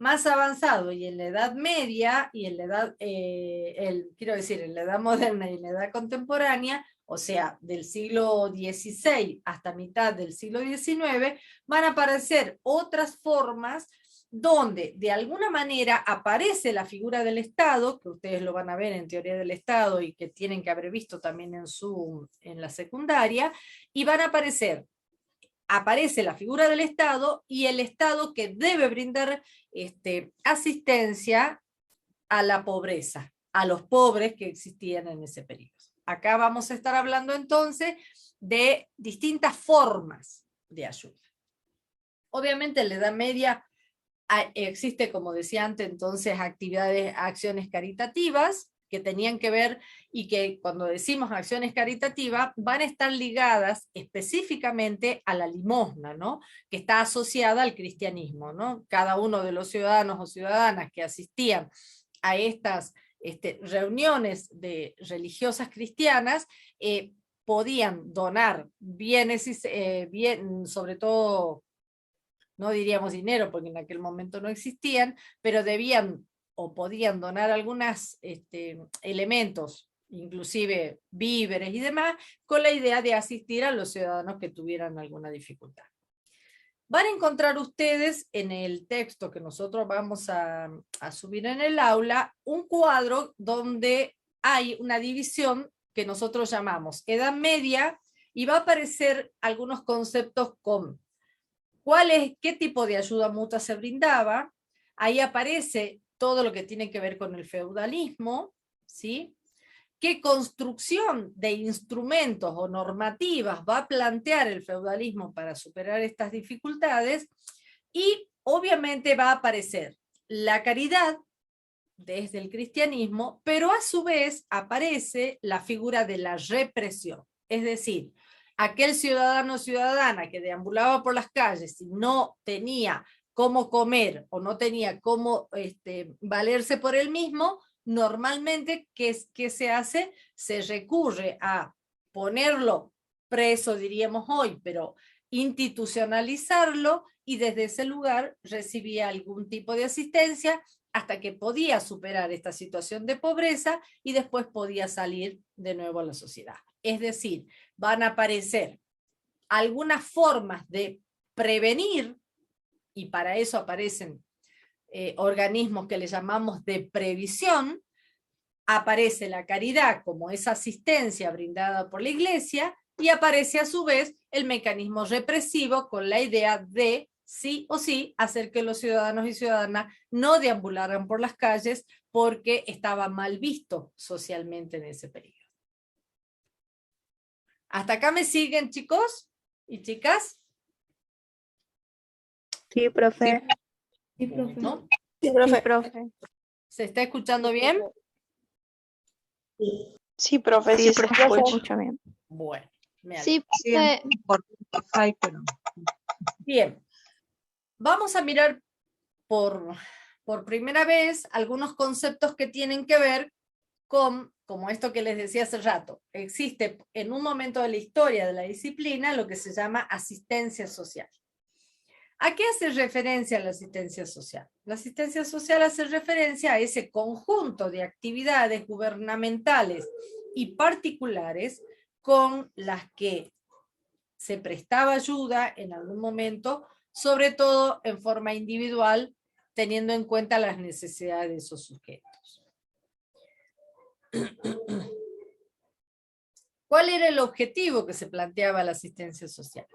Más avanzado y en la Edad Media y en la Edad, en la Edad Moderna y en la Edad Contemporánea, o sea, del siglo XVI hasta mitad del siglo XIX, van a aparecer otras formas donde de alguna manera aparece la figura del Estado, que ustedes lo van a ver en Teoría del Estado y que tienen que haber visto también en la secundaria, y van a aparece la figura del Estado y el Estado que debe brindar asistencia a la pobreza, a los pobres que existían en ese periodo. Acá vamos a estar hablando entonces de distintas formas de ayuda. Obviamente en la Edad Media existe, como decía antes, entonces acciones caritativas que tenían que ver, y que cuando decimos acciones caritativas van a estar ligadas específicamente a la limosna, ¿no? Que está asociada al cristianismo, ¿no? Cada uno de los ciudadanos o ciudadanas que asistían a estas reuniones religiosas cristianas podían donar bienes, sobre todo, no diríamos dinero porque en aquel momento no existían, pero debían o podían donar algunos elementos, inclusive víveres y demás, con la idea de asistir a los ciudadanos que tuvieran alguna dificultad. Van a encontrar ustedes en el texto que nosotros vamos a subir en el aula, un cuadro donde hay una división que nosotros llamamos Edad Media, y va a aparecer algunos conceptos como qué tipo de ayuda mutua se brindaba. Ahí aparece todo lo que tiene que ver con el feudalismo, ¿sí? ¿Qué construcción de instrumentos o normativas va a plantear el feudalismo para superar estas dificultades? Y obviamente va a aparecer la caridad desde el cristianismo, pero a su vez aparece la figura de la represión. Es decir, aquel ciudadano o ciudadana que deambulaba por las calles y no tenía cómo comer o no tenía cómo valerse por él mismo, normalmente, ¿qué se hace? Se recurre a ponerlo preso, diríamos hoy, pero institucionalizarlo, y desde ese lugar recibía algún tipo de asistencia hasta que podía superar esta situación de pobreza y después podía salir de nuevo a la sociedad. Es decir, van a aparecer algunas formas de prevenir, y para eso aparecen organismos que le llamamos de previsión. Aparece la caridad como esa asistencia brindada por la Iglesia, y aparece a su vez el mecanismo represivo con la idea de sí o sí hacer que los ciudadanos y ciudadanas no deambularan por las calles porque estaba mal visto socialmente en ese periodo. ¿Hasta acá me siguen, chicos y chicas? Sí, profe. Sí, profe. ¿No? Sí, profe. ¿Se está escuchando bien? Sí, profe, sí, se escucha bien. Bueno, me Sí, alegro. profe. Por Wi-Fi, pero Bien, vamos a mirar por primera vez algunos conceptos que tienen que ver con, como esto que les decía hace rato, existe en un momento de la historia de la disciplina lo que se llama asistencia social. ¿A qué hace referencia la asistencia social? La asistencia social hace referencia a ese conjunto de actividades gubernamentales y particulares con las que se prestaba ayuda en algún momento, sobre todo en forma individual, teniendo en cuenta las necesidades de esos sujetos. ¿Cuál era el objetivo que se planteaba la asistencia social?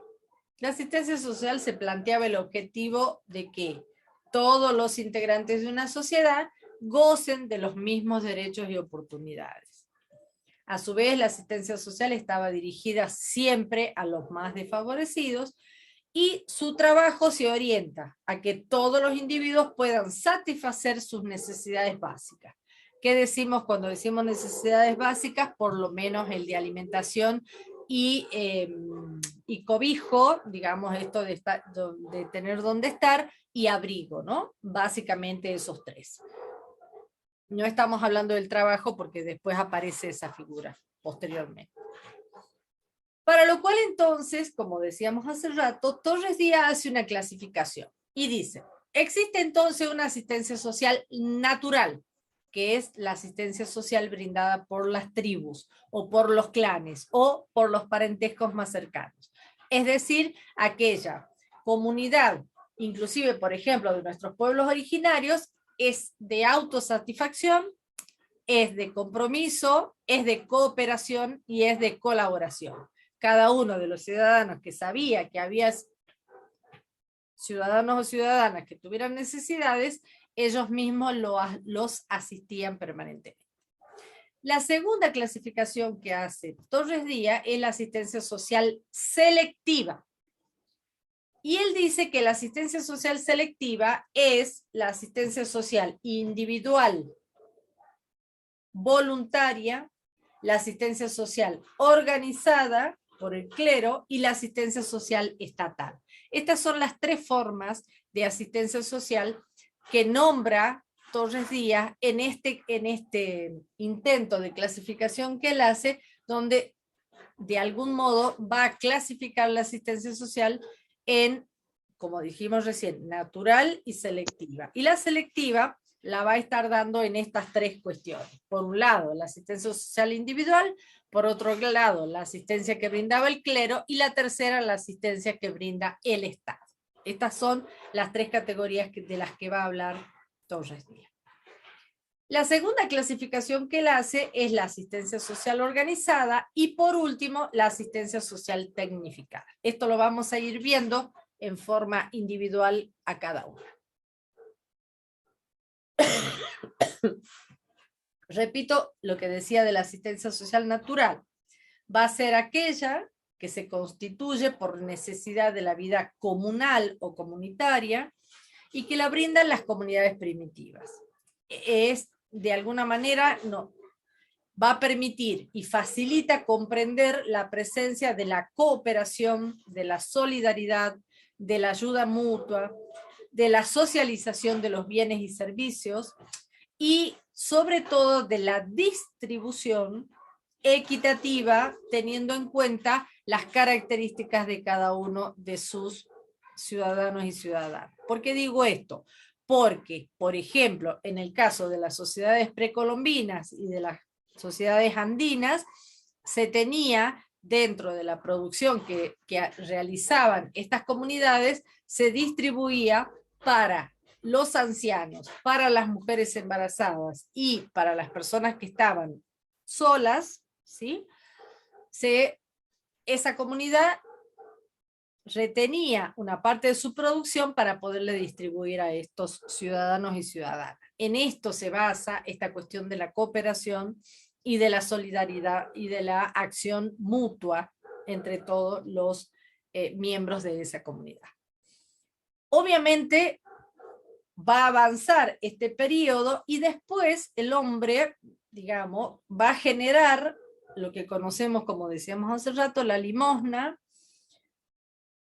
La asistencia social se planteaba el objetivo de que todos los integrantes de una sociedad gocen de los mismos derechos y oportunidades. A su vez, la asistencia social estaba dirigida siempre a los más desfavorecidos, y su trabajo se orienta a que todos los individuos puedan satisfacer sus necesidades básicas. ¿Qué decimos cuando decimos necesidades básicas? Por lo menos el de alimentación y cobijo, digamos esto de tener dónde estar, y abrigo, ¿no? Básicamente esos tres. No estamos hablando del trabajo porque después aparece esa figura posteriormente. Para lo cual entonces, como decíamos hace rato, Torres Díaz hace una clasificación y dice, existe entonces una asistencia social natural, que es la asistencia social brindada por las tribus, o por los clanes, o por los parentescos más cercanos. Es decir, aquella comunidad, inclusive, por ejemplo, de nuestros pueblos originarios, es de autosatisfacción, es de compromiso, es de cooperación y es de colaboración. Cada uno de los ciudadanos que sabía que había ciudadanos o ciudadanas que tuvieran necesidades, ellos mismos los asistían permanentemente. La segunda clasificación que hace Torres Díaz es la asistencia social selectiva. Y él dice que la asistencia social selectiva es la asistencia social individual, voluntaria, la asistencia social organizada por el clero y la asistencia social estatal. Estas son las tres formas de asistencia social que nombra Torres Díaz en este intento de clasificación que él hace, donde de algún modo va a clasificar la asistencia social en, como dijimos recién, natural y selectiva. Y la selectiva la va a estar dando en estas tres cuestiones. Por un lado, la asistencia social individual, por otro lado, la asistencia que brindaba el clero, y la tercera, la asistencia que brinda el Estado. Estas son las tres categorías de las que va a hablar Torres Díaz. La segunda clasificación que él hace es la asistencia social organizada, y por último, la asistencia social tecnificada. Esto lo vamos a ir viendo en forma individual a cada uno. Repito lo que decía de la asistencia social natural. Va a ser aquella que se constituye por necesidad de la vida comunal o comunitaria y que la brindan las comunidades primitivas. Es, de alguna manera, va a permitir y facilita comprender la presencia de la cooperación, de la solidaridad, de la ayuda mutua, de la socialización de los bienes y servicios y sobre todo de la distribución equitativa teniendo en cuenta las características de cada uno de sus ciudadanos y ciudadanas. ¿Por qué digo esto? Porque, por ejemplo, en el caso de las sociedades precolombinas y de las sociedades andinas, se tenía dentro de la producción que realizaban estas comunidades, se distribuía para los ancianos, para las mujeres embarazadas y para las personas que estaban solas, ¿sí? Esa comunidad retenía una parte de su producción para poderle distribuir a estos ciudadanos y ciudadanas. En esto se basa esta cuestión de la cooperación y de la solidaridad y de la acción mutua entre todos los miembros de esa comunidad. Obviamente va a avanzar este periodo y después el hombre, digamos, va a generar lo que conocemos, como decíamos hace rato, la limosna,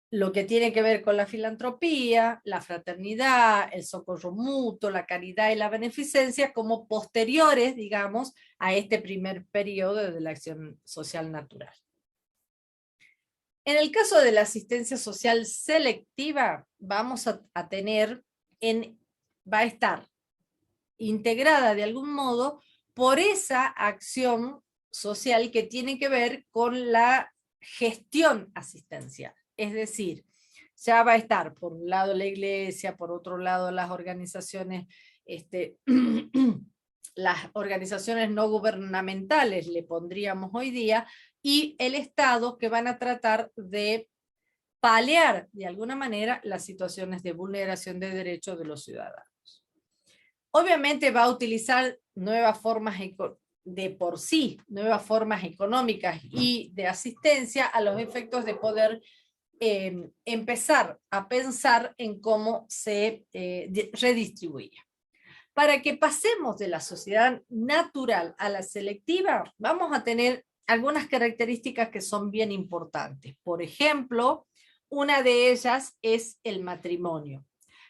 lo que tiene que ver con la filantropía, la fraternidad, el socorro mutuo, la caridad y la beneficencia como posteriores, digamos, a este primer periodo de la acción social natural. En el caso de la asistencia social selectiva, vamos a tener, va a estar integrada de algún modo por esa acción social que tiene que ver con la gestión asistencial. Es decir, ya va a estar por un lado la iglesia, por otro lado las organizaciones, las organizaciones no gubernamentales, le pondríamos hoy día, y el Estado, que van a tratar de paliar de alguna manera las situaciones de vulneración de derechos de los ciudadanos. Obviamente va a utilizar nuevas formas de por sí, nuevas formas económicas y de asistencia a los efectos de poder empezar a pensar en cómo se redistribuía. Para que pasemos de la sociedad natural a la selectiva, vamos a tener algunas características que son bien importantes. Por ejemplo, una de ellas es el matrimonio.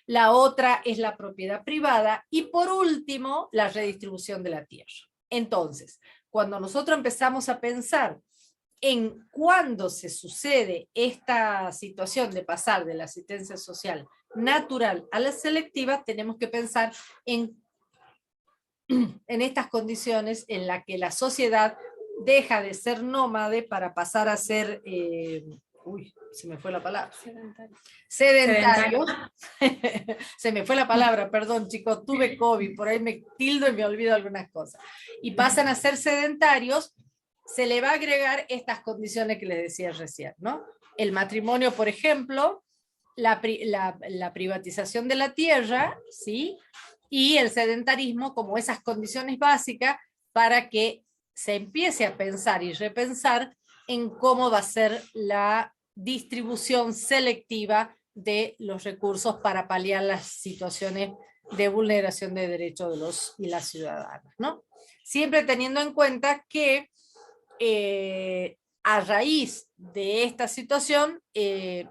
La otra es la propiedad privada y por último, la redistribución de la tierra. Entonces, cuando nosotros empezamos a pensar en cuándo se sucede esta situación de pasar de la asistencia social natural a la selectiva, tenemos que pensar en estas condiciones en las que la sociedad deja de ser nómade para pasar a ser, se me fue la palabra, sedentario. Se me fue la palabra, perdón chicos, tuve COVID, por ahí me tildo y me olvido algunas cosas. Y pasan a ser sedentarios, se le va a agregar estas condiciones que les decía recién, ¿no? El matrimonio, por ejemplo, la privatización de la tierra, ¿sí? Y el sedentarismo como esas condiciones básicas para que se empiece a pensar y repensar en cómo va a ser la distribución selectiva de los recursos para paliar las situaciones de vulneración de derechos de los y las ciudadanas, ¿no? Siempre teniendo en cuenta que a raíz de esta situación y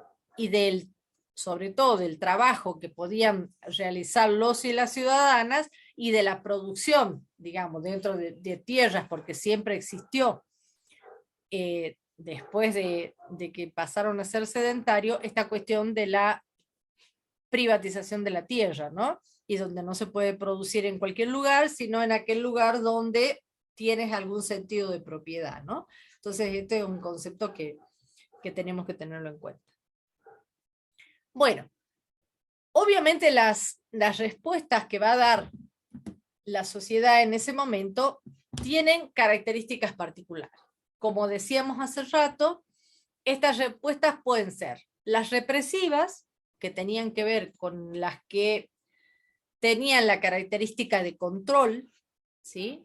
sobre todo del trabajo que podían realizar los y las ciudadanas y de la producción, digamos, dentro de tierras, porque siempre existió, después de que pasaron a ser sedentarios, esta cuestión de la privatización de la tierra, ¿no? Y donde no se puede producir en cualquier lugar, sino en aquel lugar donde tienes algún sentido de propiedad, ¿no? Entonces este es un concepto que tenemos que tenerlo en cuenta. Bueno, obviamente las respuestas que va a dar la sociedad en ese momento tienen características particulares. Como decíamos hace rato, estas respuestas pueden ser las represivas, que tenían que ver con las que tenían la característica de control, ¿sí?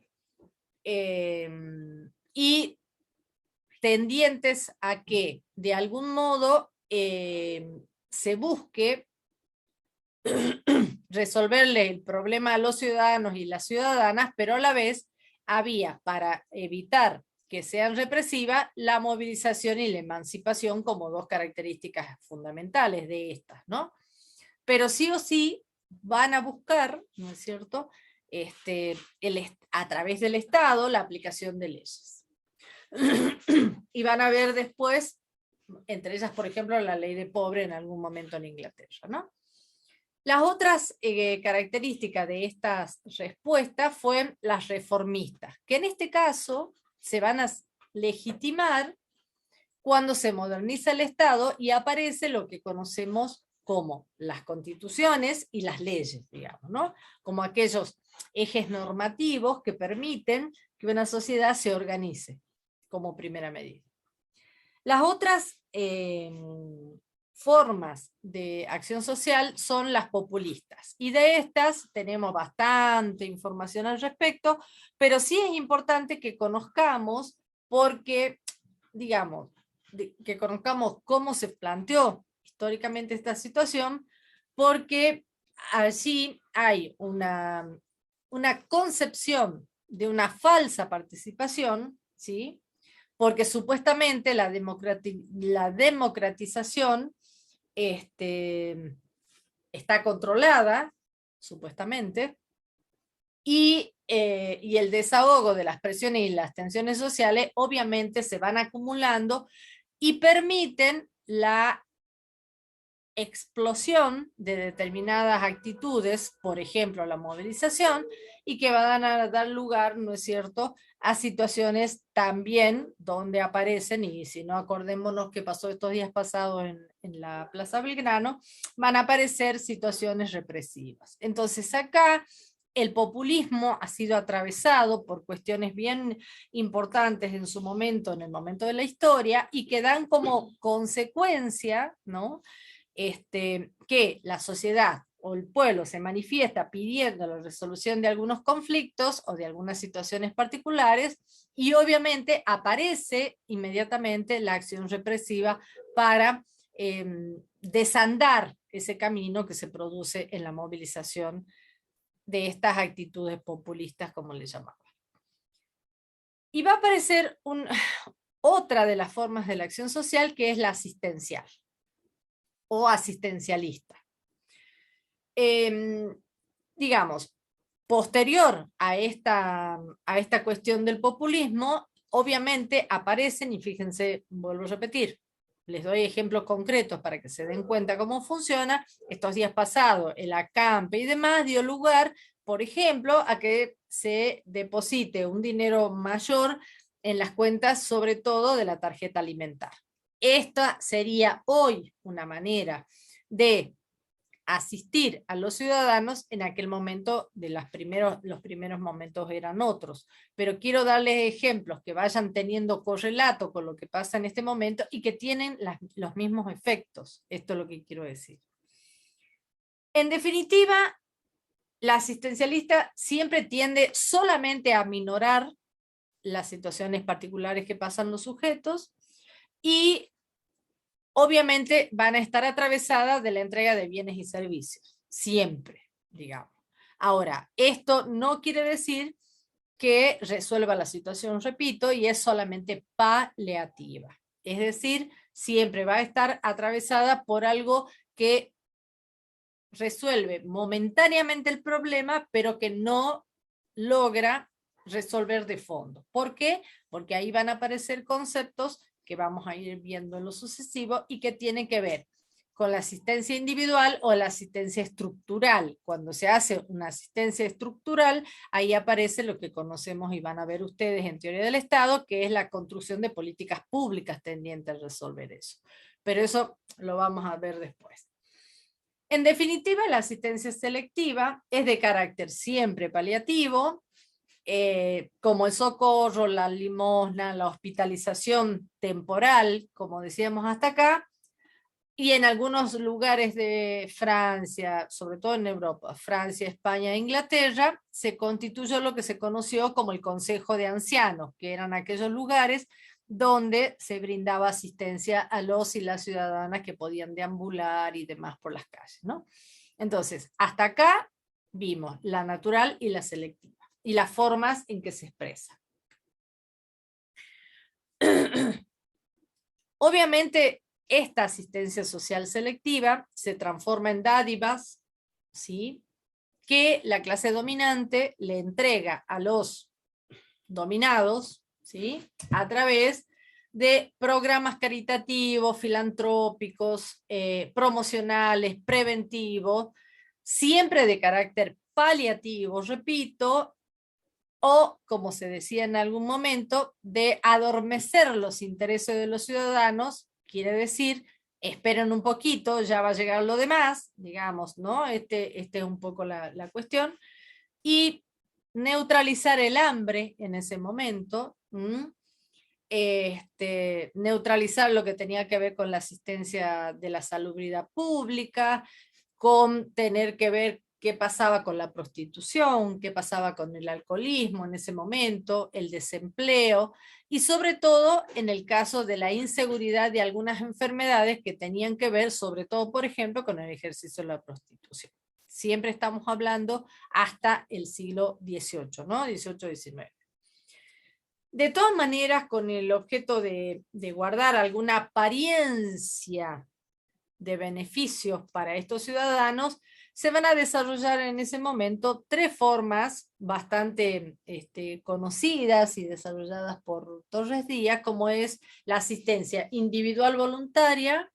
Y tendientes a que de algún modo se busque resolverle el problema a los ciudadanos y las ciudadanas, pero a la vez había, para evitar que sean represivas, la movilización y la emancipación como dos características fundamentales de estas, ¿no? Pero sí o sí van a buscar, ¿no es cierto?, a través del Estado la aplicación de leyes. Y van a ver después, entre ellas, por ejemplo, la ley de pobre en algún momento en Inglaterra, ¿no? Las otras características de estas respuestas fueron las reformistas, que en este caso se van a legitimar cuando se moderniza el Estado y aparece lo que conocemos como las constituciones y las leyes, digamos, ¿no? Como aquellos ejes normativos que permiten que una sociedad se organice como primera medida. Las otras formas de acción social son las populistas, y de estas tenemos bastante información al respecto, pero sí es importante que conozcamos, porque, digamos, que conozcamos cómo se planteó históricamente esta situación, porque allí hay una concepción de una falsa participación, ¿sí? Porque supuestamente la democratización está controlada, supuestamente, y el desahogo de las presiones y las tensiones sociales obviamente se van acumulando y permiten la explosión de determinadas actitudes, por ejemplo la movilización, y que van a dar lugar, ¿no es cierto?, a situaciones también donde aparecen, y si no acordémonos qué pasó estos días pasados en la Plaza Belgrano, van a aparecer situaciones represivas. Entonces acá el populismo ha sido atravesado por cuestiones bien importantes en su momento, en el momento de la historia, y que dan como consecuencia, ¿no?, que la sociedad o el pueblo se manifiesta pidiendo la resolución de algunos conflictos o de algunas situaciones particulares, y obviamente aparece inmediatamente la acción represiva para desandar ese camino que se produce en la movilización de estas actitudes populistas, como le llamaban. Y va a aparecer otra de las formas de la acción social, que es la asistencial o asistencialista. Digamos, posterior a esta cuestión del populismo, obviamente aparecen, y fíjense, vuelvo a repetir, les doy ejemplos concretos para que se den cuenta cómo funciona. Estos días pasados, el acampe y demás dio lugar, por ejemplo, a que se deposite un dinero mayor en las cuentas, sobre todo de la tarjeta alimentar. Esta sería hoy una manera de asistir a los ciudadanos. En aquel momento, los primeros momentos eran otros, pero quiero darles ejemplos que vayan teniendo correlato con lo que pasa en este momento y que tienen los mismos efectos. Esto es lo que quiero decir. En definitiva, la asistencialista siempre tiende solamente a aminorar las situaciones particulares que pasan los sujetos, y obviamente van a estar atravesadas de la entrega de bienes y servicios, siempre, digamos. Ahora, esto no quiere decir que resuelva la situación, repito, y es solamente paliativa. Es decir, siempre va a estar atravesada por algo que resuelve momentáneamente el problema, pero que no logra resolver de fondo. ¿Por qué? Porque ahí van a aparecer conceptos que vamos a ir viendo en lo sucesivo y que tienen que ver con la asistencia individual o la asistencia estructural. Cuando se hace una asistencia estructural, ahí aparece lo que conocemos y van a ver ustedes en teoría del Estado, que es la construcción de políticas públicas tendientes a resolver eso. Pero eso lo vamos a ver después. En definitiva, la asistencia selectiva es de carácter siempre paliativo, como el socorro, la limosna, la hospitalización temporal, como decíamos hasta acá, y en algunos lugares de Francia, sobre todo en Europa, Francia, España e Inglaterra, se constituyó lo que se conoció como el Consejo de Ancianos, que eran aquellos lugares donde se brindaba asistencia a los y las ciudadanas que podían deambular y demás por las calles, ¿no? Entonces, hasta acá vimos la natural y la selectiva, y las formas en que se expresa. Obviamente, esta asistencia social selectiva se transforma en dádivas, ¿sí?, que la clase dominante le entrega a los dominados, ¿sí?, a través de programas caritativos, filantrópicos, promocionales, preventivos, siempre de carácter paliativo, repito, o, como se decía en algún momento, de adormecer los intereses de los ciudadanos, quiere decir, esperen un poquito, ya va a llegar lo demás, digamos, ¿no? Este es un poco la cuestión, y neutralizar el hambre en ese momento, neutralizar lo que tenía que ver con la asistencia de la salubridad pública, con tener que ver qué pasaba con la prostitución, qué pasaba con el alcoholismo en ese momento, el desempleo, y sobre todo en el caso de la inseguridad de algunas enfermedades que tenían que ver, sobre todo, por ejemplo, con el ejercicio de la prostitución. Siempre estamos hablando hasta el siglo XVIII, ¿no? XVIII-XIX. De todas maneras, con el objeto de guardar alguna apariencia de beneficios para estos ciudadanos, se van a desarrollar en ese momento tres formas bastante conocidas y desarrolladas por Torres Díaz, como es la asistencia individual voluntaria,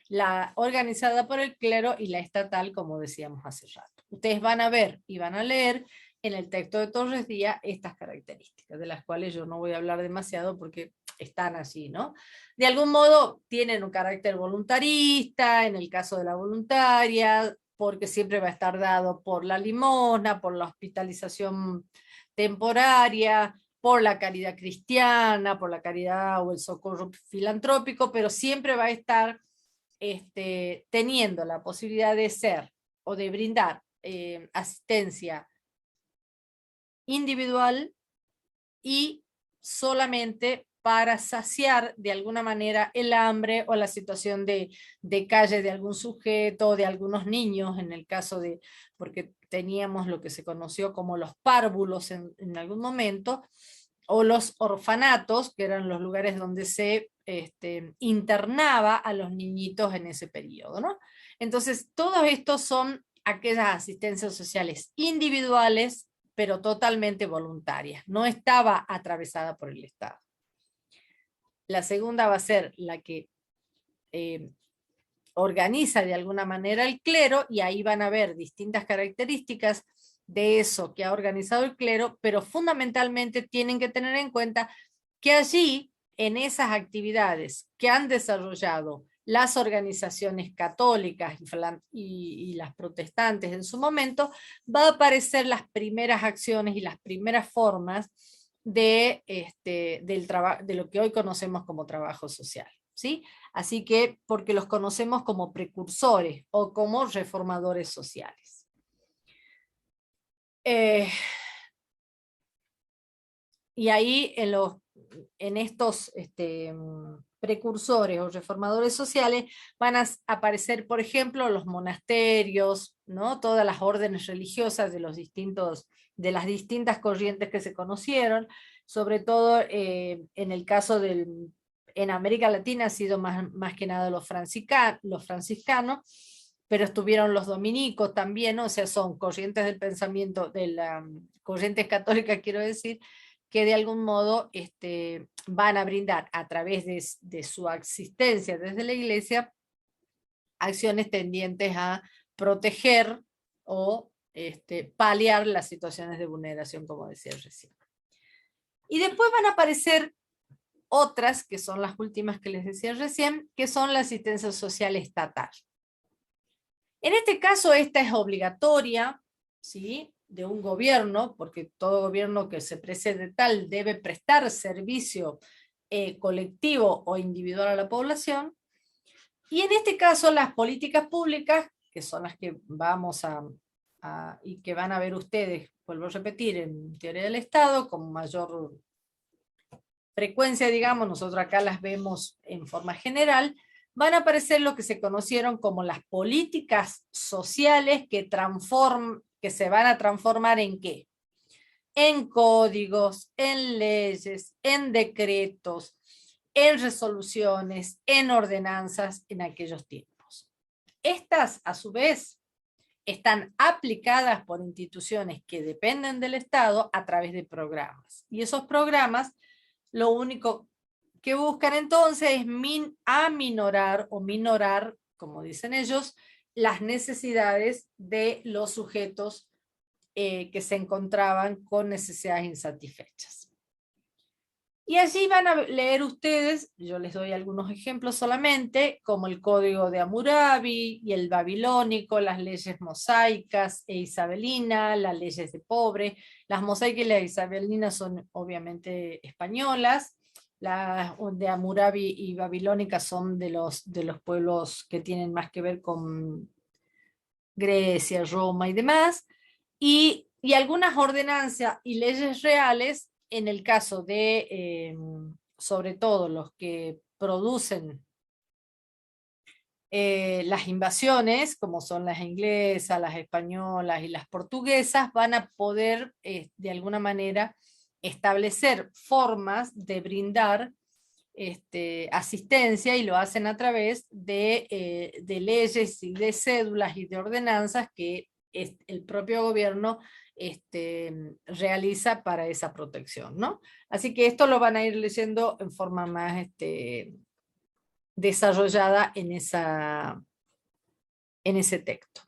la organizada por el clero y la estatal, como decíamos hace rato. Ustedes van a ver y van a leer en el texto de Torres Díaz estas características, de las cuales yo no voy a hablar demasiado porque están allí, ¿no? De algún modo tienen un carácter voluntarista, en el caso de la voluntaria, porque siempre va a estar dado por la limosna, por la hospitalización temporaria, por la caridad cristiana, por la caridad o el socorro filantrópico, pero siempre va a estar teniendo la posibilidad de ser o de brindar asistencia individual y solamente para saciar de alguna manera el hambre o la situación de calle de algún sujeto, de algunos niños, en el caso de, porque teníamos lo que se conoció como los párvulos en algún momento, o los orfanatos, que eran los lugares donde se internaba a los niñitos en ese periodo, ¿no? Entonces, todos estos son aquellas asistencias sociales individuales, pero totalmente voluntarias. No estaba atravesada por el Estado. La segunda va a ser la que organiza de alguna manera el clero, y ahí van a ver distintas características de eso que ha organizado el clero, pero fundamentalmente tienen que tener en cuenta que allí, en esas actividades que han desarrollado las organizaciones católicas y las protestantes en su momento, va a aparecer las primeras acciones y las primeras formas de lo que hoy conocemos como trabajo social, ¿sí? Así que, porque los conocemos como precursores o como reformadores sociales. Y ahí en estos precursores o reformadores sociales van a aparecer, por ejemplo, los monasterios, ¿no? Todas las órdenes religiosas de las distintas corrientes que se conocieron, sobre todo en el caso en América Latina ha sido más que nada los franciscanos, pero estuvieron los dominicos también, ¿no? O sea, son corrientes del pensamiento, corrientes católicas, quiero decir, que de algún modo van a brindar a través de su existencia desde la iglesia acciones tendientes a proteger o paliar las situaciones de vulneración, como decía recién. Y después van a aparecer otras, que son las últimas que les decía recién, que son la asistencia social estatal. En este caso esta es obligatoria, ¿sí?, de un gobierno, porque todo gobierno que se precede tal debe prestar servicio colectivo o individual a la población, Y en este caso las políticas públicas, que son las que vamos y que van a ver ustedes, vuelvo a repetir, en teoría del Estado, con mayor frecuencia, digamos, nosotros acá las vemos en forma general, van a aparecer lo que se conocieron como las políticas sociales que se van a transformar ¿en qué? En códigos, en leyes, en decretos, en resoluciones, en ordenanzas en aquellos tiempos. Estas, a su vez, están aplicadas por instituciones que dependen del Estado a través de programas. Y esos programas, lo único que buscan entonces es aminorar o minorar, como dicen ellos, las necesidades de los sujetos que se encontraban con necesidades insatisfechas. Y allí van a leer ustedes, yo les doy algunos ejemplos solamente, como el Código de Hammurabi y el Babilónico, las leyes mosaicas e isabelinas, las leyes de pobre. Las mosaicas y las isabelinas son obviamente españolas, las de Hammurabi y babilónicas son de los pueblos que tienen más que ver con Grecia, Roma y demás, y algunas ordenanzas y leyes reales, en el caso de, sobre todo los que producen las invasiones, como son las inglesas, las españolas y las portuguesas, van a poder de alguna manera establecer formas de brindar asistencia, y lo hacen a través de leyes y de cédulas y de ordenanzas que el propio gobierno realiza para esa protección, ¿no? Así que esto lo van a ir leyendo en forma más desarrollada en ese texto.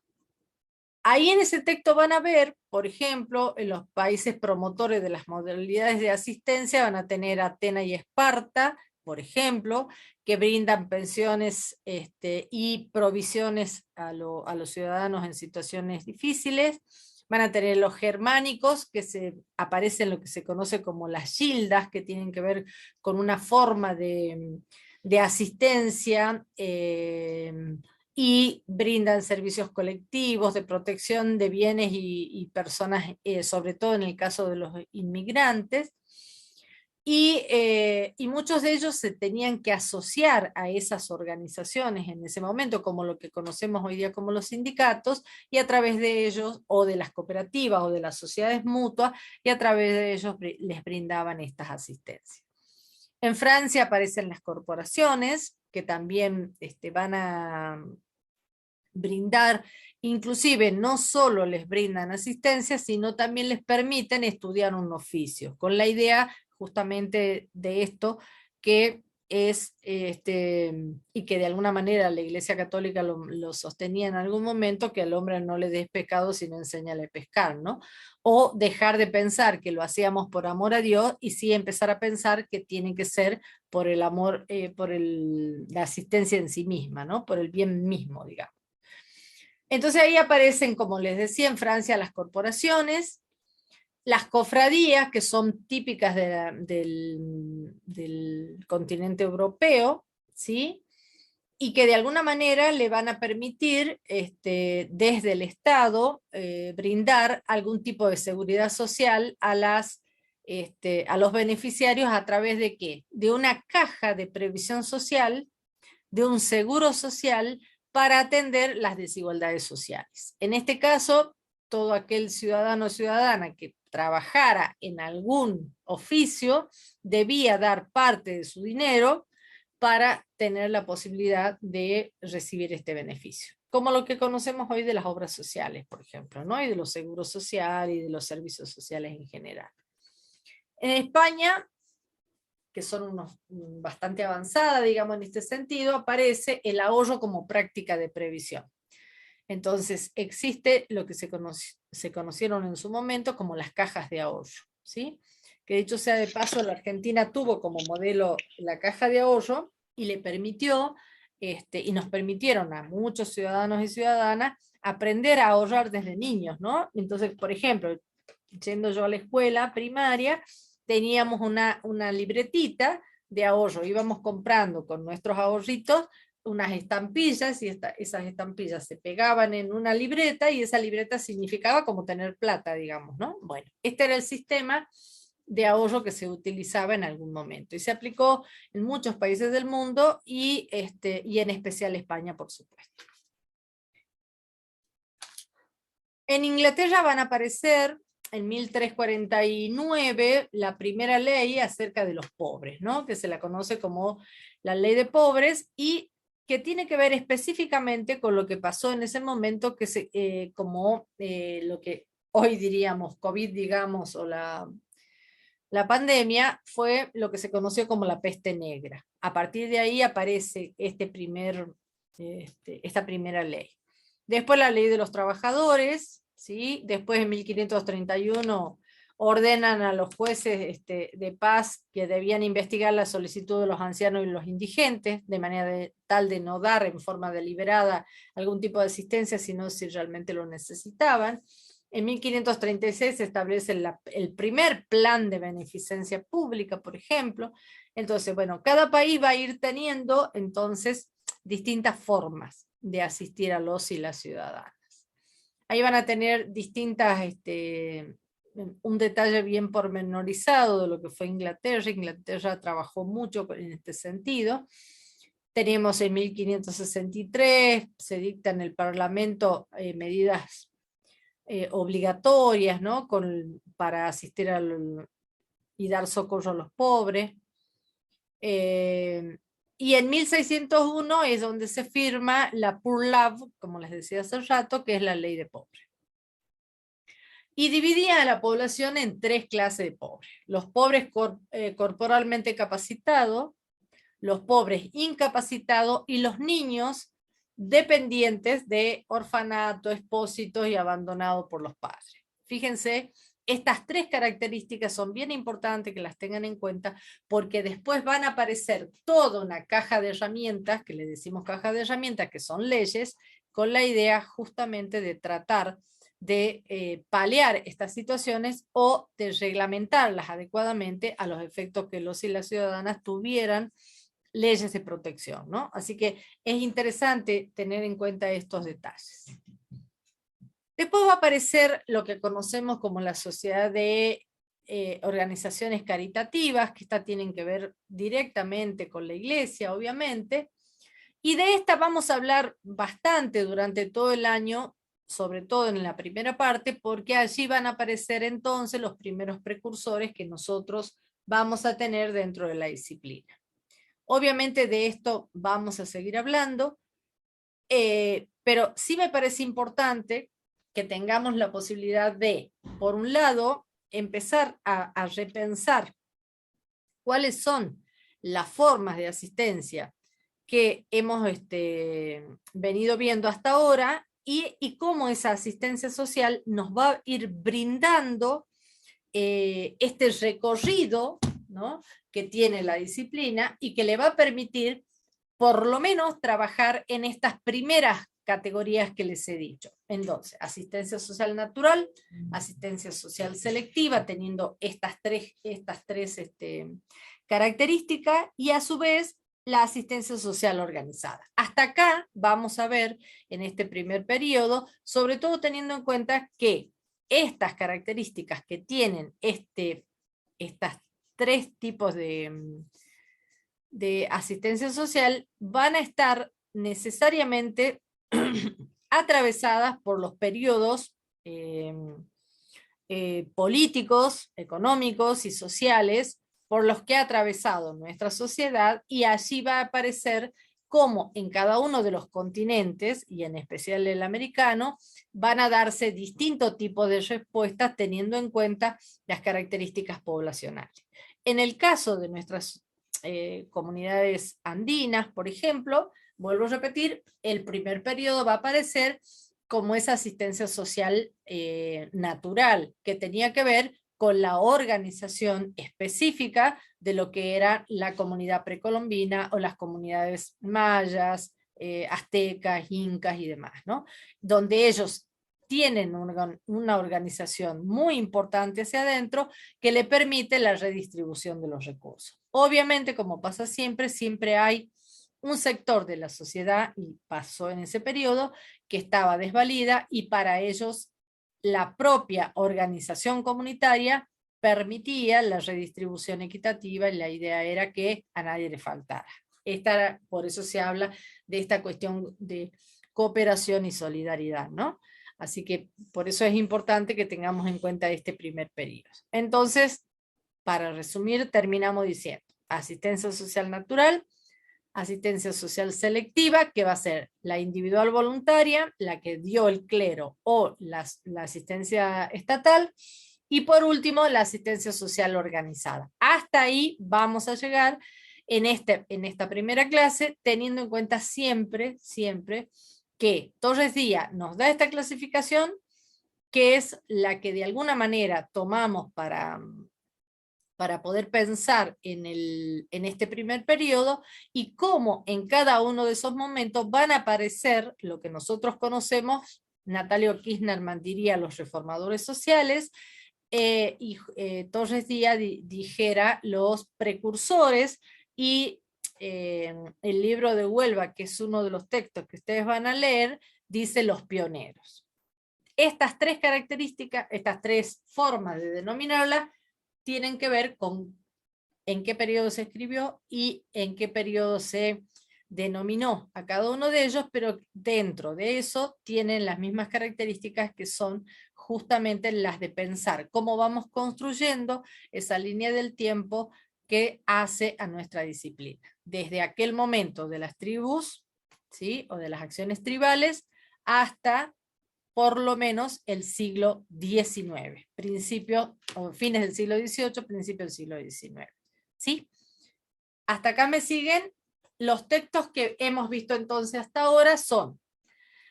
Ahí en ese texto van a ver, por ejemplo, en los países promotores de las modalidades de asistencia van a tener Atenas y Esparta, por ejemplo, que brindan pensiones y provisiones a los ciudadanos en situaciones difíciles. Van a tener los germánicos, que aparecen lo que se conoce como las gildas, que tienen que ver con una forma de asistencia y brindan servicios colectivos de protección de bienes y personas, sobre todo en el caso de los inmigrantes. Y muchos de ellos se tenían que asociar a esas organizaciones en ese momento, como lo que conocemos hoy día como los sindicatos, y a través de ellos, o de las cooperativas, o de las sociedades mutuas, y a través de ellos les brindaban estas asistencias. En Francia aparecen las corporaciones, que también van a brindar, inclusive no solo les brindan asistencia, sino también les permiten estudiar un oficio, con la idea justamente de esto, que es, y que de alguna manera la Iglesia Católica lo sostenía en algún momento, que al hombre no le des pescado, sino enséñale a pescar, ¿no? O dejar de pensar que lo hacíamos por amor a Dios, y sí empezar a pensar que tiene que ser por el amor, por la asistencia en sí misma, ¿no? Por el bien mismo, digamos. Entonces ahí aparecen, como les decía, en Francia las corporaciones, las cofradías, que son típicas del continente europeo, ¿sí? Y que de alguna manera le van a permitir desde el Estado brindar algún tipo de seguridad social a los beneficiarios a través de ¿qué? De una caja de previsión social, de un seguro social para atender las desigualdades sociales. En este caso, todo aquel ciudadano o ciudadana que trabajara en algún oficio debía dar parte de su dinero para tener la posibilidad de recibir este beneficio. Como lo que conocemos hoy de las obras sociales, por ejemplo, ¿no? Y de los seguros sociales y de los servicios sociales en general. En España, que son bastante avanzada, digamos, en este sentido, aparece el ahorro como práctica de previsión. Entonces, existe lo que se conocieron en su momento como las cajas de ahorro, ¿sí? Que dicho sea de paso, la Argentina tuvo como modelo la caja de ahorro y le permitió, y nos permitieron a muchos ciudadanos y ciudadanas aprender a ahorrar desde niños, ¿no? Entonces, por ejemplo, yendo yo a la escuela primaria, teníamos una libretita de ahorro, íbamos comprando con nuestros ahorritos unas estampillas, y esas estampillas se pegaban en una libreta, y esa libreta significaba como tener plata, digamos, ¿no? Bueno, este era el sistema de ahorro que se utilizaba en algún momento, y se aplicó en muchos países del mundo, y en especial España, por supuesto. En Inglaterra van a aparecer en 1349 la primera ley acerca de los pobres, ¿no? Que se la conoce como la ley de pobres, y que tiene que ver específicamente con lo que pasó en ese momento, que lo que hoy diríamos COVID, digamos, o la pandemia, fue lo que se conoció como la peste negra. A partir de ahí aparece esta primera ley. Después la ley de los trabajadores, ¿sí? Después en 1531 ordenan a los jueces de paz que debían investigar la solicitud de los ancianos y los indigentes, de manera tal de no dar en forma deliberada algún tipo de asistencia, sino si realmente lo necesitaban. En 1536 se establece el primer plan de beneficencia pública, por ejemplo. Entonces, bueno, cada país va a ir teniendo entonces distintas formas de asistir a los y las ciudadanas. Ahí van a tener distintas, un detalle bien pormenorizado de lo que fue Inglaterra. Inglaterra trabajó mucho en este sentido. Tenemos en 1563, se dicta en el Parlamento medidas obligatorias, ¿no? Para asistir y dar socorro a los pobres. Y en 1601 es donde se firma la Poor Law, como les decía hace rato, que es la ley de pobres. Y dividía a la población en tres clases de pobres: los pobres corporalmente capacitados, los pobres incapacitados y los niños dependientes de orfanato, expósitos y abandonados por los padres. Fíjense, estas tres características son bien importantes que las tengan en cuenta, porque después van a aparecer toda una caja de herramientas, que le decimos caja de herramientas, que son leyes, con la idea justamente de tratar de paliar estas situaciones o de reglamentarlas adecuadamente a los efectos que los y las ciudadanas tuvieran leyes de protección, ¿no? Así que es interesante tener en cuenta estos detalles. Después va a aparecer lo que conocemos como la sociedad de organizaciones caritativas, que tienen que ver directamente con la iglesia, obviamente, y de esta vamos a hablar bastante durante todo el año, sobre todo en la primera parte, porque allí van a aparecer entonces los primeros precursores que nosotros vamos a tener dentro de la disciplina. Obviamente de esto vamos a seguir hablando, pero sí me parece importante que tengamos la posibilidad de, por un lado, empezar a repensar cuáles son las formas de asistencia que hemos venido viendo hasta ahora, y cómo esa asistencia social nos va a ir brindando este recorrido, ¿no?, que tiene la disciplina, y que le va a permitir por lo menos trabajar en estas primeras categorías que les he dicho. Entonces, asistencia social natural, asistencia social selectiva, teniendo estas tres características, y a su vez la asistencia social organizada. Hasta acá vamos a ver en este primer periodo, sobre todo teniendo en cuenta que estas características que tienen estas tres tipos de asistencia social van a estar necesariamente atravesadas por los periodos políticos, económicos y sociales por los que ha atravesado nuestra sociedad, y allí va a aparecer cómo en cada uno de los continentes, y en especial el americano, van a darse distintos tipos de respuestas teniendo en cuenta las características poblacionales. En el caso de nuestras comunidades andinas, por ejemplo, vuelvo a repetir, el primer periodo va a aparecer como esa asistencia social natural, que tenía que ver con la organización específica de lo que era la comunidad precolombina o las comunidades mayas, aztecas, incas y demás, ¿no? Donde ellos tienen una organización muy importante hacia adentro que le permite la redistribución de los recursos. Obviamente, como pasa siempre, siempre hay un sector de la sociedad, y pasó en ese periodo, que estaba desvalida y para ellos la propia organización comunitaria permitía la redistribución equitativa y la idea era que a nadie le faltara. Por eso se habla de esta cuestión de cooperación y solidaridad, ¿no? Así que por eso es importante que tengamos en cuenta este primer periodo. Entonces, para resumir, terminamos diciendo asistencia social natural, asistencia social selectiva, que va a ser la individual voluntaria, la que dio el clero o la asistencia estatal, y por último, la asistencia social organizada. Hasta ahí vamos a llegar en esta primera clase, teniendo en cuenta siempre que Torres Díaz nos da esta clasificación, que es la que de alguna manera tomamos para poder pensar en este primer periodo, y cómo en cada uno de esos momentos van a aparecer lo que nosotros conocemos, Natalio Kirchner diría los reformadores sociales, y Torres Díaz dijera los precursores, y el libro de Huelva, que es uno de los textos que ustedes van a leer, dice los pioneros. Estas tres características, estas tres formas de denominarla, tienen que ver con en qué periodo se escribió y en qué periodo se denominó a cada uno de ellos, pero dentro de eso tienen las mismas características, que son justamente las de pensar cómo vamos construyendo esa línea del tiempo que hace a nuestra disciplina. Desde aquel momento de las tribus, ¿sí?, o de las acciones tribales, hasta por lo menos el siglo XIX, principio o fines del siglo XVIII, principio del siglo XIX. ¿Sí? Hasta acá me siguen. Los textos que hemos visto entonces hasta ahora son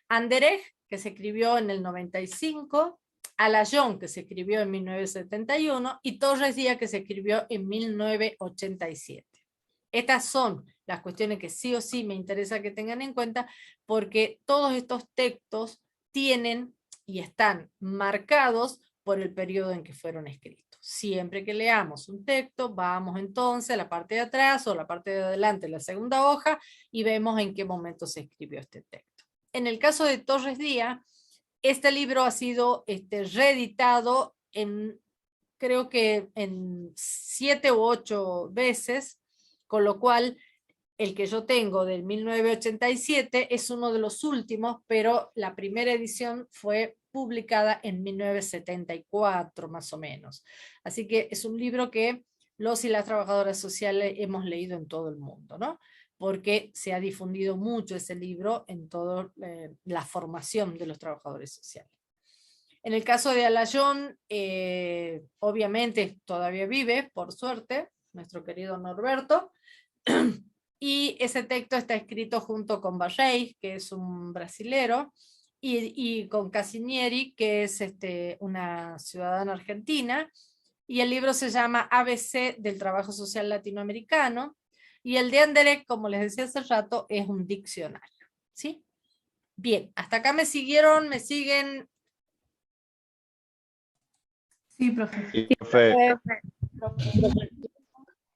Anderej, que se escribió en el 95, Alayón, que se escribió en 1971, y Torres Díaz, que se escribió en 1987. Estas son las cuestiones que sí o sí me interesa que tengan en cuenta, porque todos estos textos tienen y están marcados por el periodo en que fueron escritos. Siempre que leamos un texto, vamos entonces a la parte de atrás o la parte de adelante, la segunda hoja, y vemos en qué momento se escribió este texto. En el caso de Torres Díaz, este libro ha sido reeditado creo que en 7 u 8 veces, con lo cual el que yo tengo del 1987 es uno de los últimos, pero la primera edición fue publicada en 1974 más o menos. Así que es un libro que los y las trabajadoras sociales hemos leído en todo el mundo, ¿no? Porque se ha difundido mucho ese libro en toda la formación de los trabajadores sociales. En el caso de Alayón, obviamente todavía vive, por suerte, nuestro querido Norberto, y ese texto está escrito junto con Barreis, que es un brasilero, y con Casinieri, que es una ciudadana argentina, y el libro se llama ABC del Trabajo Social Latinoamericano, y el de Anderej, como les decía hace rato, es un diccionario. ¿Sí? Bien, hasta acá me siguieron, me siguen. Sí, profe. Sí, profe.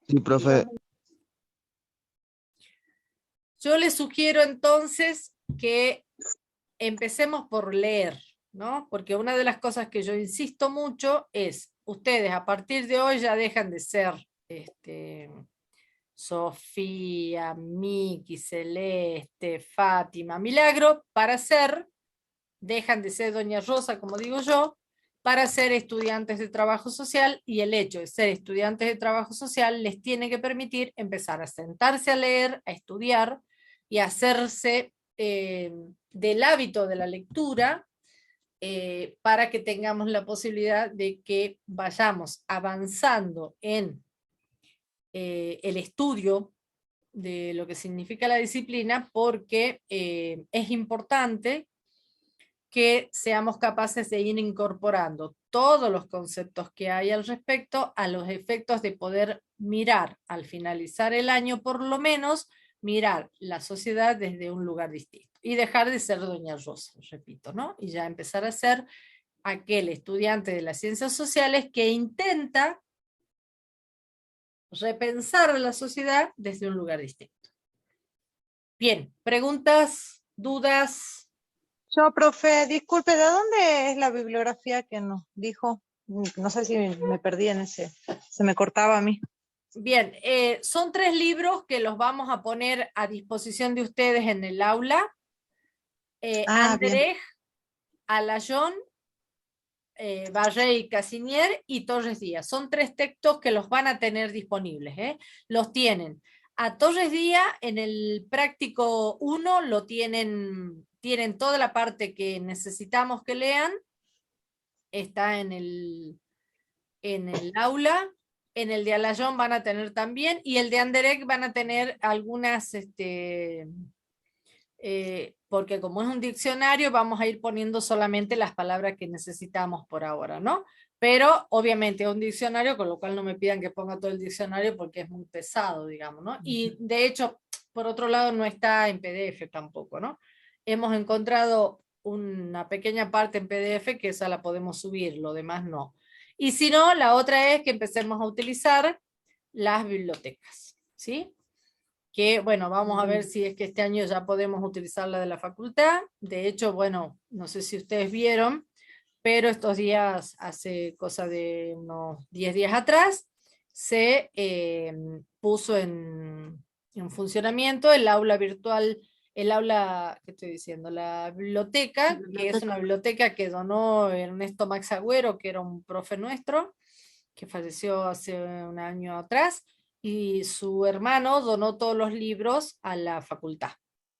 Sí, profe. Yo les sugiero entonces que empecemos por leer, ¿no? Porque una de las cosas que yo insisto mucho es, ustedes a partir de hoy ya dejan de ser Sofía, Miki, Celeste, Fátima, Milagro, dejan de ser Doña Rosa, como digo yo, para ser estudiantes de trabajo social, y el hecho de ser estudiantes de trabajo social les tiene que permitir empezar a sentarse a leer, a estudiar y a hacerse del hábito de la lectura, para que tengamos la posibilidad de que vayamos avanzando en el estudio de lo que significa la disciplina, porque es importante que seamos capaces de ir incorporando todos los conceptos que hay al respecto a los efectos de poder mirar, al finalizar el año por lo menos, mirar la sociedad desde un lugar distinto y dejar de ser Doña Rosa, repito, ¿no? Y ya empezar a ser aquel estudiante de las ciencias sociales que intenta repensar la sociedad desde un lugar distinto. Bien, preguntas, dudas. Yo, profe, disculpe, ¿de dónde es la bibliografía que nos dijo? No sé si me perdí en ese, se me cortaba a mí. Bien, son 3 libros que los vamos a poner a disposición de ustedes en el aula. Bien. Anderej, Alayón, Barré y Casinier y Torres Díaz. Son 3 textos que los van a tener disponibles. Los tienen. A Torres Díaz en el práctico 1 lo tienen toda la parte que necesitamos que lean. Está en el aula. En el de Alayón van a tener también, y el de Anderek van a tener algunas, porque como es un diccionario, vamos a ir poniendo solamente las palabras que necesitamos por ahora, ¿no? Pero obviamente es un diccionario, con lo cual no me pidan que ponga todo el diccionario porque es muy pesado, digamos, ¿no? Y de hecho, por otro lado, no está en PDF tampoco, ¿no? Hemos encontrado una pequeña parte en PDF que esa la podemos subir, lo demás no. Y si no, la otra es que empecemos a utilizar las bibliotecas, ¿sí? Que, bueno, vamos a ver si es que este año ya podemos utilizar la de la facultad. De hecho, bueno, no sé si ustedes vieron, pero estos días, hace cosa de unos 10 días atrás, se puso en funcionamiento el aula virtual, ¿qué estoy diciendo? La biblioteca, que es una biblioteca que donó Ernesto Max Agüero, que era un profe nuestro, que falleció hace un año atrás, y su hermano donó todos los libros a la facultad.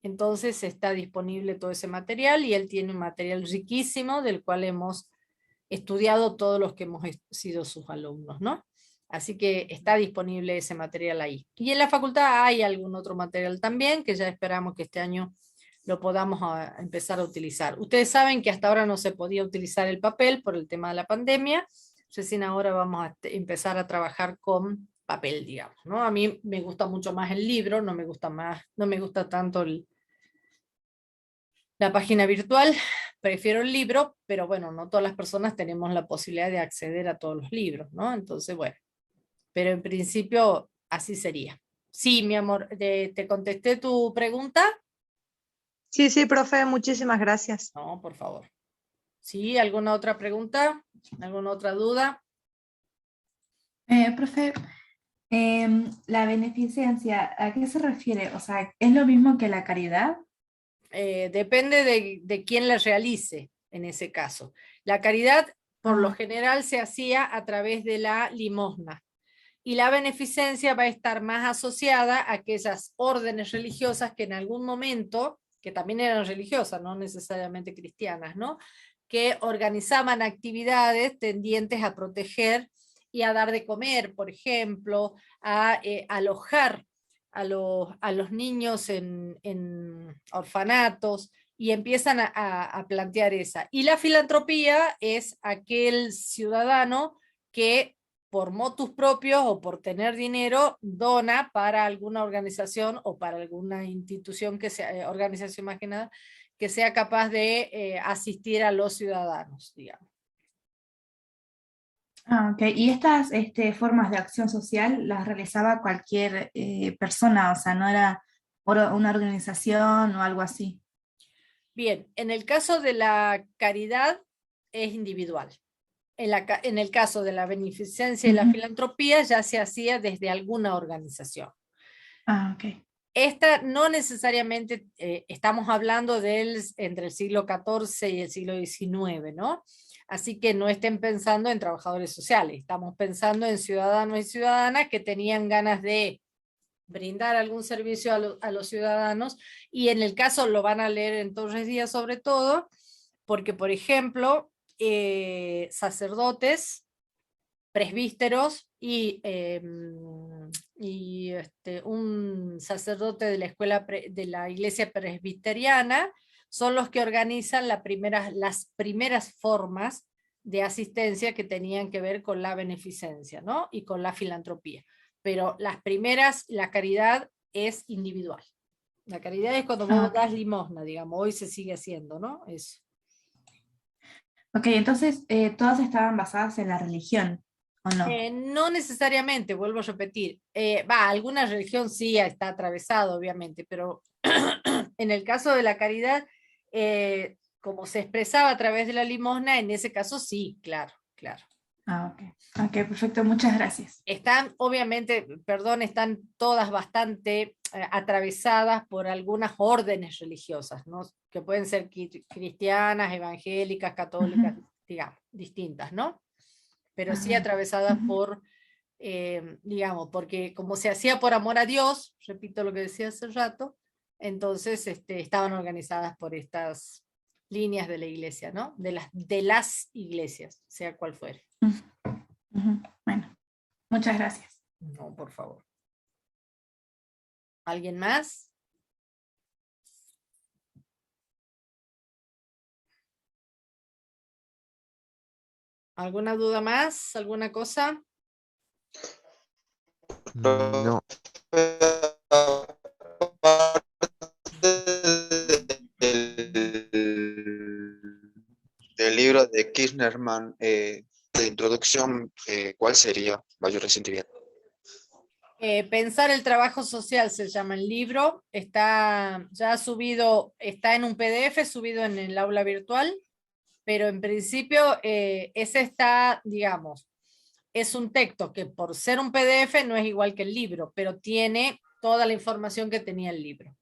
Entonces está disponible todo ese material, y él tiene un material riquísimo del cual hemos estudiado todos los que hemos sido sus alumnos, ¿no? Así que está disponible ese material ahí. Y en la facultad hay algún otro material también, que ya esperamos que este año lo podamos empezar a utilizar. Ustedes saben que hasta ahora no se podía utilizar el papel por el tema de la pandemia. Recién ahora vamos a empezar a trabajar con papel, digamos, ¿no? A mí me gusta mucho más el libro, no me gusta tanto la página virtual, prefiero el libro, pero bueno, no todas las personas tenemos la posibilidad de acceder a todos los libros, ¿no? Entonces, bueno, pero en principio así sería. Sí, mi amor, ¿te contesté tu pregunta? Sí, sí, profe, muchísimas gracias. No, por favor. ¿Sí? ¿Alguna otra pregunta? ¿Alguna otra duda? Profe, la beneficencia, ¿a qué se refiere? O sea, ¿es lo mismo que la caridad? Depende de quién la realice en ese caso. La caridad, por lo general, se hacía a través de la limosna. Y la beneficencia va a estar más asociada a aquellas órdenes religiosas que en algún momento, que también eran religiosas, no necesariamente cristianas, ¿no? Que organizaban actividades tendientes a proteger y a dar de comer, por ejemplo, a alojar a los niños en orfanatos, y empiezan a plantear esa. Y la filantropía es aquel ciudadano que por motus propios o por tener dinero, dona para alguna organización o para alguna institución que sea, organización más que nada, que sea capaz de asistir a los ciudadanos, digamos. Ok. ¿Y estas formas de acción social las realizaba cualquier persona? O sea, no era una organización o algo así. Bien, en el caso de la caridad es individual. En el caso de la beneficencia y la filantropía ya se hacía desde alguna organización. Ah, ok. Esta no necesariamente, estamos hablando entre el siglo XIV y el siglo XIX, ¿no? Así que no estén pensando en trabajadores sociales, estamos pensando en ciudadanos y ciudadanas que tenían ganas de brindar algún servicio a los ciudadanos, y en el caso lo van a leer en Torres Díaz sobre todo, porque por ejemplo, sacerdotes, presbíteros y un sacerdote de la escuela de la iglesia presbiteriana son los que organizan las primeras formas de asistencia que tenían que ver con la beneficencia, ¿no? Y con la filantropía. Pero las primeras, la caridad es individual. La caridad es cuando vos das limosna, digamos, hoy se sigue haciendo, ¿no? Eso. Ok, entonces todas estaban basadas en la religión. ¿o no? No necesariamente, vuelvo a repetir. Alguna religión sí está atravesado, obviamente, pero en el caso de la caridad, como se expresaba a través de la limosna, en ese caso sí, claro, claro. Ah, ok. Ok, perfecto, muchas gracias. Están, obviamente, perdón, están todas bastante atravesadas por algunas órdenes religiosas, ¿no? Que pueden ser cristianas, evangélicas, católicas, digamos, distintas, ¿no? Pero sí atravesadas por, digamos, porque como se hacía por amor a Dios, repito lo que decía hace rato, entonces estaban organizadas por estas líneas de la iglesia, ¿no? De las iglesias, sea cual fuere. Bueno, muchas gracias. No, por favor. ¿Alguien más? ¿Alguna duda más? ¿Alguna cosa? No. Del libro de Kirchnerman, de introducción, ¿cuál sería? Mayor resentimiento. Pensar el trabajo social se llama el libro. Está ya subido, está en un PDF subido en el aula virtual, pero en principio ese está, digamos, es un texto que por ser un PDF no es igual que el libro, pero tiene toda la información que tenía el libro.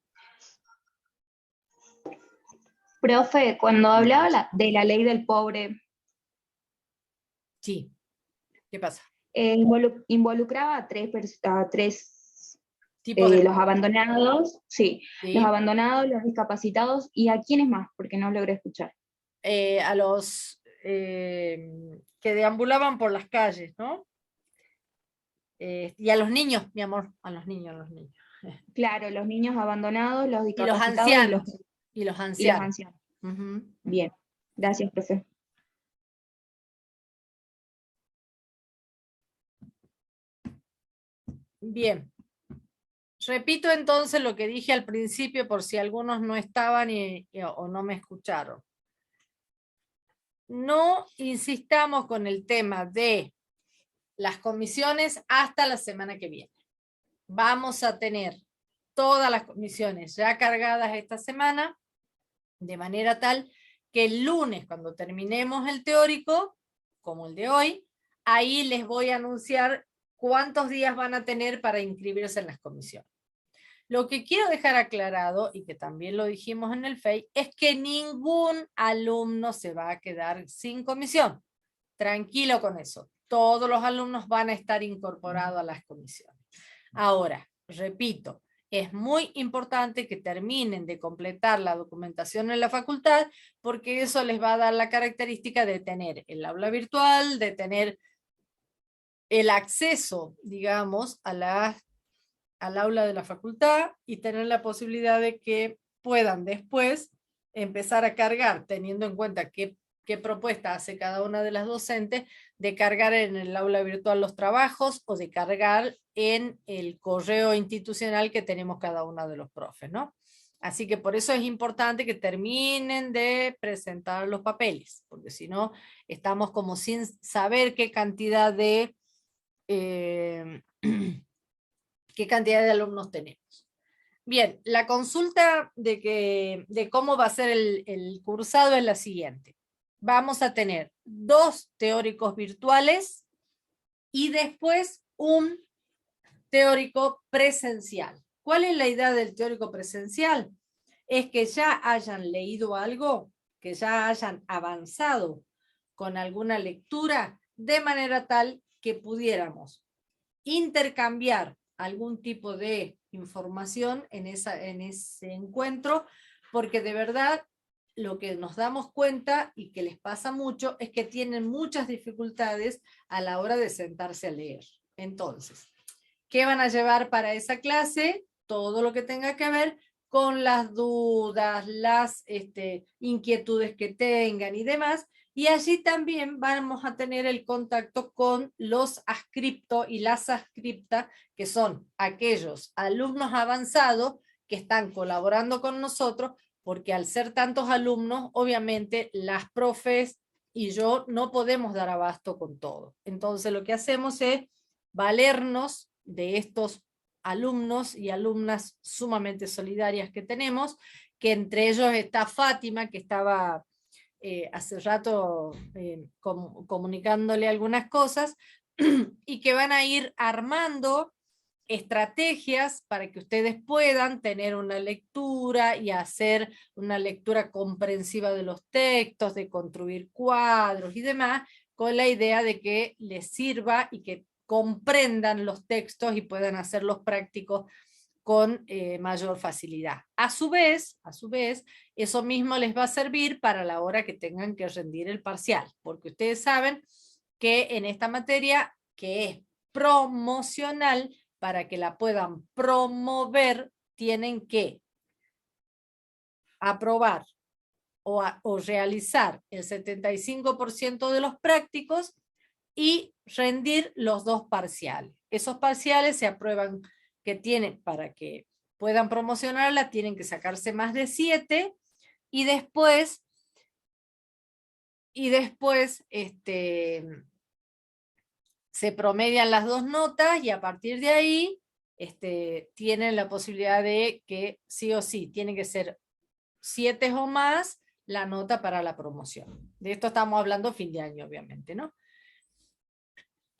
Profe, cuando hablaba de la ley del pobre, sí, ¿qué pasa? Involucraba a tres tipos de los pobre. Abandonados, sí, Sí. los abandonados, los discapacitados, ¿y a quiénes más? Porque no logré escuchar. A los que deambulaban por las calles, ¿no? Y a los niños, mi amor, a los niños. Claro, los niños abandonados, los Y los discapacitados ancianos. y los ancianos. ancianos. Ujú. Bien, gracias, profe. Bien. Repito entonces lo que dije al principio por si algunos no estaban o no me escucharon. No insistamos con el tema de las comisiones hasta la semana que viene. Vamos a tener todas las comisiones ya cargadas esta semana, de manera tal que el lunes, cuando terminemos el teórico, como el de hoy, ahí les voy a anunciar cuántos días van a tener para inscribirse en las comisiones. Lo que quiero dejar aclarado, y que también lo dijimos en el FEI, es que ningún alumno se va a quedar sin comisión. Tranquilo con eso. Todos los alumnos van a estar incorporados a las comisiones. Ahora, repito, es muy importante que terminen de completar la documentación en la facultad, porque eso les va a dar la característica de tener el aula virtual, de tener el acceso, digamos, al aula de la facultad y tener la posibilidad de que puedan después empezar a cargar, teniendo en cuenta qué propuesta hace cada una de las docentes, de cargar en el aula virtual los trabajos o de cargar en el correo institucional que tenemos cada uno de los profes, ¿no? Así que por eso es importante que terminen de presentar los papeles, porque si no, estamos como sin saber qué cantidad de alumnos tenemos. Bien, la consulta de cómo va a ser el cursado es la siguiente. Vamos a tener 2 teóricos virtuales y después un teórico presencial. ¿Cuál es la idea del teórico presencial? Es que ya hayan leído algo, que ya hayan avanzado con alguna lectura, de manera tal que pudiéramos intercambiar algún tipo de información en ese encuentro, porque de verdad lo que nos damos cuenta y que les pasa mucho es que tienen muchas dificultades a la hora de sentarse a leer. Entonces, ¿qué van a llevar para esa clase? Todo lo que tenga que ver con las dudas, las inquietudes que tengan y demás, y allí también vamos a tener el contacto con los adscriptos y las adscriptas, que son aquellos alumnos avanzados que están colaborando con nosotros, porque al ser tantos alumnos, obviamente las profes y yo no podemos dar abasto con todo. Entonces lo que hacemos es valernos de estos alumnos y alumnas sumamente solidarias que tenemos, que entre ellos está Fátima, que estaba hace rato comunicándole algunas cosas, y que van a ir armando estrategias para que ustedes puedan tener una lectura y hacer una lectura comprensiva de los textos, de construir cuadros y demás, con la idea de que les sirva y que comprendan los textos y puedan hacerlos prácticos con mayor facilidad. A su vez, eso mismo les va a servir para la hora que tengan que rendir el parcial, porque ustedes saben que en esta materia, que es promocional, para que la puedan promover, tienen que aprobar o realizar el 75% de los prácticos y rendir los 2 parciales. Esos parciales se aprueban, que tienen, para que puedan promocionarla, tienen que sacarse más de 7, y después se promedian las 2 notas, y a partir de ahí tienen la posibilidad de que sí o sí tiene que ser 7 o más la nota para la promoción. De esto estamos hablando fin de año, obviamente, ¿no?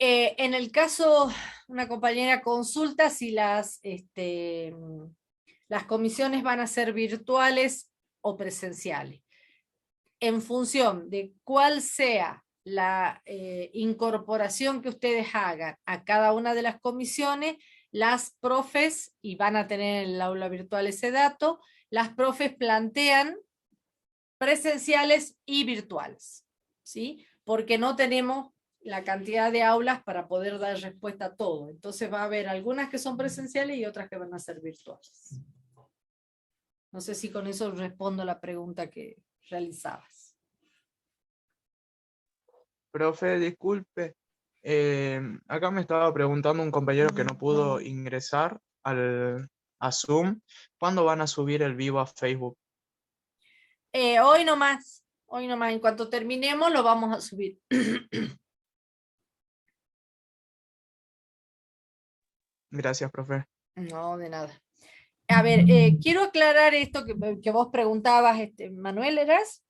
En el caso, una compañera consulta si las comisiones van a ser virtuales o presenciales. En función de cuál sea la incorporación que ustedes hagan a cada una de las comisiones, las profes, y van a tener en el aula virtual ese dato, las profes plantean presenciales y virtuales, ¿sí? Porque no tenemos la cantidad de aulas para poder dar respuesta a todo. Entonces va a haber algunas que son presenciales y otras que van a ser virtuales. No sé si con eso respondo la pregunta que realizabas. Profe, disculpe. Acá me estaba preguntando un compañero que no pudo ingresar a Zoom. ¿Cuándo van a subir el vivo a Facebook? Hoy nomás. En cuanto terminemos lo vamos a subir. Gracias, profe. No, de nada. A ver, quiero aclarar esto que vos preguntabas, Manuel, ¿eras?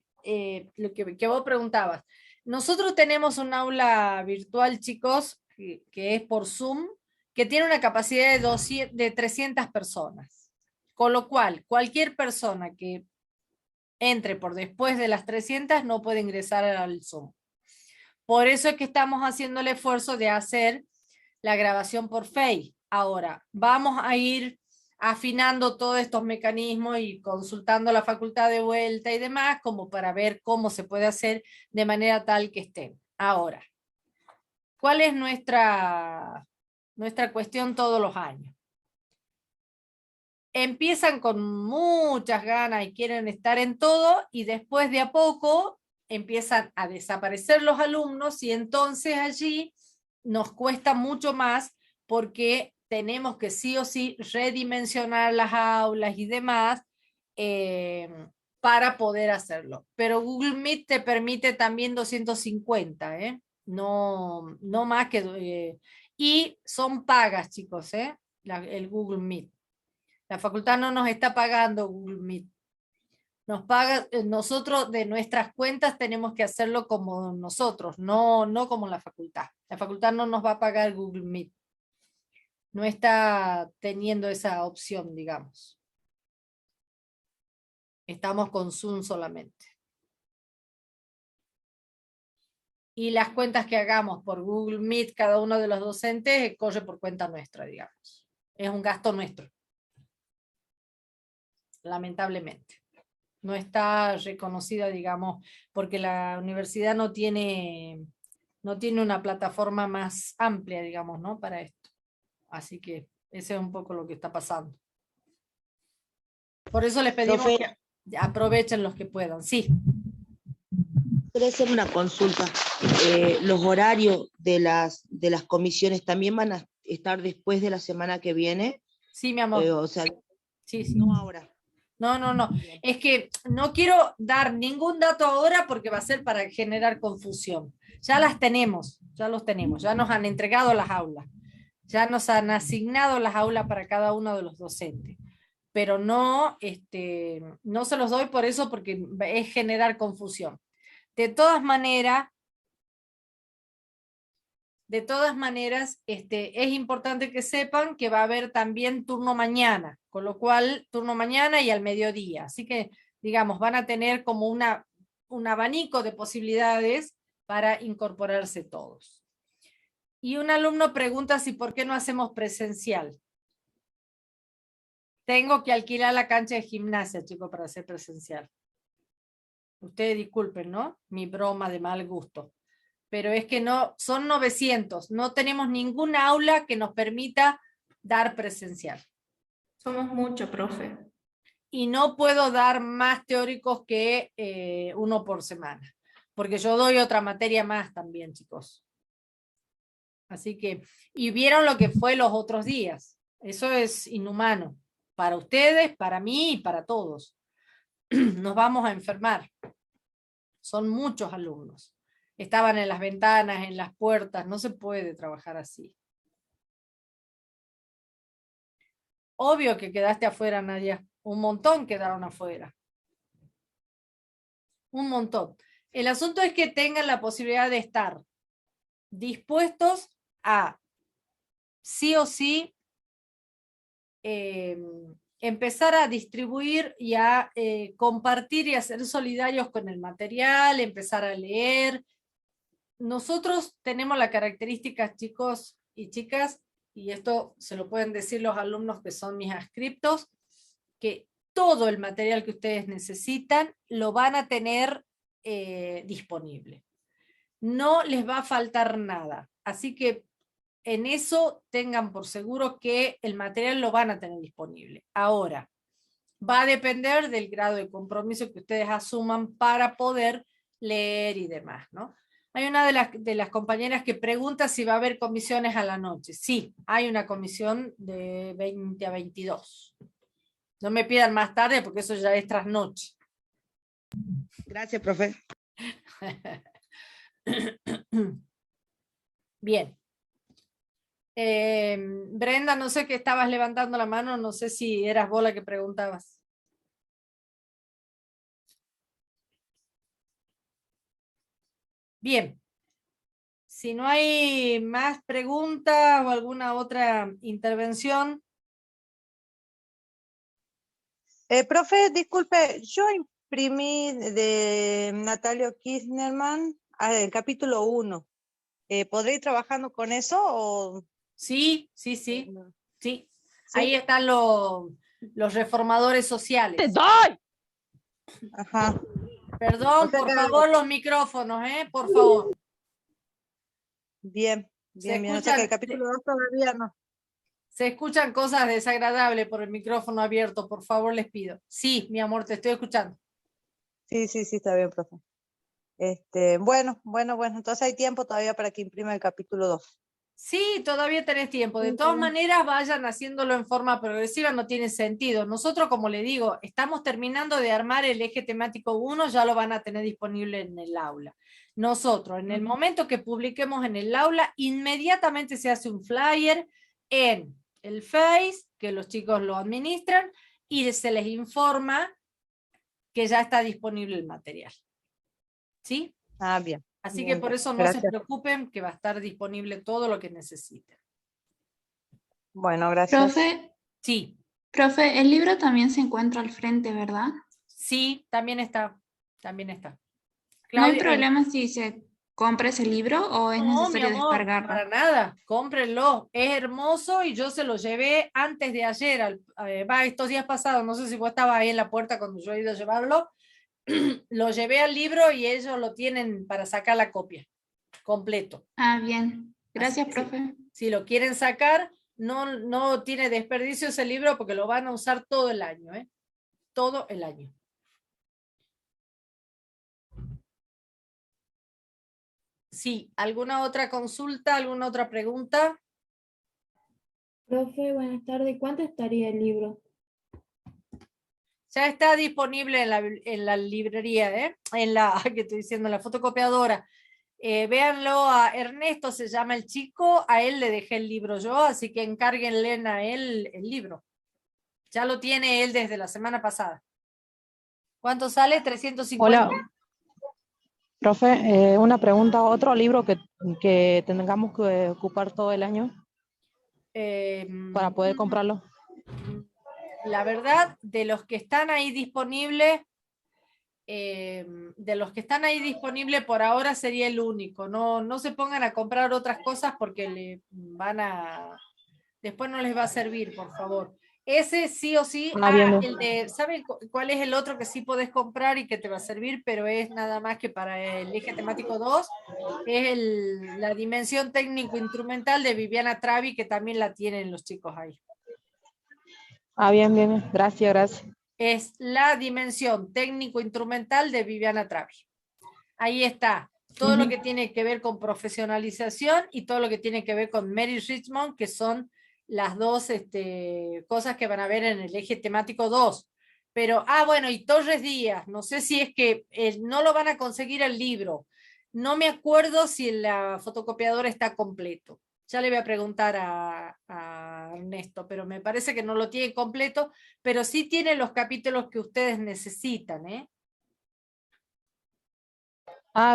Lo que vos preguntabas. Nosotros tenemos un aula virtual, chicos, que es por Zoom, que tiene una capacidad de 300 personas. Con lo cual, cualquier persona que entre por después de las 300 no puede ingresar al Zoom. Por eso es que estamos haciendo el esfuerzo de hacer la grabación por Face. Ahora, vamos a ir afinando todos estos mecanismos y consultando la facultad de vuelta y demás, como para ver cómo se puede hacer de manera tal que estén. Ahora, ¿cuál es nuestra cuestión todos los años? Empiezan con muchas ganas y quieren estar en todo, y después de a poco empiezan a desaparecer los alumnos, y entonces allí nos cuesta mucho más, porque tenemos que sí o sí redimensionar las aulas y demás para poder hacerlo. Pero Google Meet te permite también 250, no más que... y son pagas, chicos, el Google Meet. La facultad no nos está pagando Google Meet. Nos paga, nosotros de nuestras cuentas tenemos que hacerlo como nosotros, no como la facultad. La facultad no nos va a pagar Google Meet. No está teniendo esa opción, digamos. Estamos con Zoom solamente. Y las cuentas que hagamos por Google Meet, cada uno de los docentes, corre por cuenta nuestra, digamos. Es un gasto nuestro. Lamentablemente. No está reconocida, digamos, porque la universidad no tiene una plataforma más amplia, digamos, ¿no? Para esto. Así que ese es un poco lo que está pasando. Por eso les pedimos que aprovechen los que puedan. Sí. Quiero hacer una consulta. ¿Los horarios de las comisiones también van a estar después de la semana que viene? Sí, mi amor. O sea, sí. No ahora. No, no, no. Es que no quiero dar ningún dato ahora porque va a ser para generar confusión. Ya las tenemos, ya los tenemos, ya nos han entregado las aulas, ya nos han asignado las aulas para cada uno de los docentes. Pero no, no se los doy por eso porque es generar confusión. De todas maneras, es importante que sepan que va a haber también turno mañana, con lo cual turno mañana y al mediodía. Así que, digamos, van a tener como un abanico de posibilidades para incorporarse todos. Y un alumno pregunta si por qué no hacemos presencial. Tengo que alquilar la cancha de gimnasia, chicos, para hacer presencial. Ustedes disculpen, ¿no? Mi broma de mal gusto. Pero es que no, son 900, no tenemos ninguna aula que nos permita dar presencial. Somos mucho, profe. Y no puedo dar más teóricos que uno por semana, porque yo doy otra materia más también, chicos. Así que, y vieron lo que fue los otros días. Eso es inhumano. Para ustedes, para mí y para todos. Nos vamos a enfermar. Son muchos alumnos. Estaban en las ventanas, en las puertas, no se puede trabajar así. Obvio que quedaste afuera, Nadia. Un montón quedaron afuera. Un montón. El asunto es que tengan la posibilidad de estar dispuestos a, sí o sí, empezar a distribuir y a compartir y a ser solidarios con el material, empezar a leer. Nosotros tenemos la característica, chicos y chicas, y esto se lo pueden decir los alumnos que son mis adscriptos, que todo el material que ustedes necesitan lo van a tener disponible. No les va a faltar nada. Así que en eso tengan por seguro que el material lo van a tener disponible. Ahora, va a depender del grado de compromiso que ustedes asuman para poder leer y demás, ¿no? Hay una de las compañeras que pregunta si va a haber comisiones a la noche. Sí, hay una comisión de 20 a 22. No me pidan más tarde porque eso ya es trasnoche. Gracias, profe. Bien. Brenda, no sé qué estabas levantando la mano, no sé si eras vos la que preguntabas. Bien. Si no hay más preguntas o alguna otra intervención. Profe, disculpe, yo imprimí de Natalio Kirchnerman el capítulo 1. ¿Podré ir trabajando con eso? O... Sí. Ahí están los reformadores sociales. ¡Te doy! Ajá. Perdón, por favor, los micrófonos, por favor. Bien. O sea que el capítulo 2 todavía no. Se escuchan cosas desagradables por el micrófono abierto, por favor, les pido. Sí, mi amor, te estoy escuchando. Sí, está bien, profe. Bueno, entonces hay tiempo todavía para que imprima el capítulo 2. Sí, todavía tenés tiempo. De todas maneras, vayan haciéndolo en forma progresiva, no tiene sentido. Nosotros, como le digo, estamos terminando de armar el eje temático 1, ya lo van a tener disponible en el aula. Nosotros, en el momento que publiquemos en el aula, inmediatamente se hace un flyer en el Face, que los chicos lo administran, y se les informa que ya está disponible el material. ¿Sí? Ah, bien. Así bien, que por eso no gracias. se preocupen, que va a estar disponible todo lo que necesiten. Bueno, gracias. Profe. Sí. Profe, el libro también se encuentra al frente, ¿verdad? Sí, también está. También está. ¿No hay Claudia, problema si se compra ese libro o es necesario mi amor, descargarlo? para nada, cómprenlo. Es hermoso y yo se lo llevé antes de ayer, estos días pasados, no sé si vos estabas ahí en la puerta cuando yo he ido a llevarlo. Lo llevé al libro y ellos lo tienen para sacar la copia completo. Ah, bien. Gracias, profe. Si lo quieren sacar, no tiene desperdicio ese libro porque lo van a usar todo el año, todo el año. Sí, ¿alguna otra consulta, alguna otra pregunta? Profe, buenas tardes. ¿Cuánto estaría el libro? Ya está disponible en la librería, en la, que estoy diciendo, en la fotocopiadora. Véanlo a Ernesto, se llama el chico, a él le dejé el libro yo, así que encárguenle a él el libro. Ya lo tiene él desde la semana pasada. ¿Cuánto sale? 350. Hola, profe, una pregunta, ¿otro libro que tengamos que ocupar todo el año para poder comprarlo? La verdad, de los que están ahí disponibles, por ahora sería el único. No se pongan a comprar otras cosas porque después no les va a servir, por favor. Ese sí o sí, Bien. ¿saben cuál es el otro que sí podés comprar y que te va a servir, pero es nada más que para el eje temático 2? Es la dimensión técnico-instrumental de Viviana Travi, que también la tienen los chicos ahí. Bien. Gracias. Es la dimensión técnico-instrumental de Viviana Travi. Ahí está todo lo que tiene que ver con profesionalización y todo lo que tiene que ver con Mary Richmond, que son las dos cosas que van a ver en el eje temático 2. Pero, bueno, y Torres Díaz, no sé si es que no lo van a conseguir el libro. No me acuerdo si la fotocopiadora está completo. Ya le voy a preguntar a Ernesto, pero me parece que no lo tiene completo, pero sí tiene los capítulos que ustedes necesitan,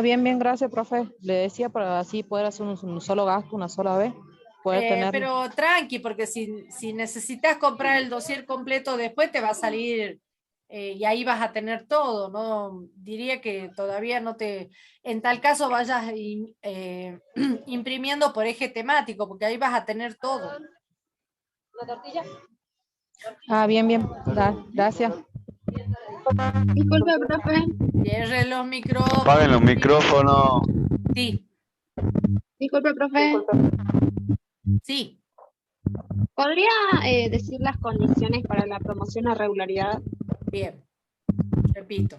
Bien, gracias, profe. Le decía para así poder hacer un solo gasto, una sola vez, poder tenerlo. Pero tranqui, porque si necesitas comprar el dossier completo después te va a salir y ahí vas a tener todo, ¿no? Diría que todavía no en tal caso vayas imprimiendo por eje temático, porque ahí vas a tener todo. ¿Una tortilla? Bien. Gracias. Disculpe, profe. Cierren los micrófonos. Apaguen los micrófonos. Sí. Disculpe, profe. Sí. ¿Podría decir las condiciones para la promoción a regularidad? Bien, repito.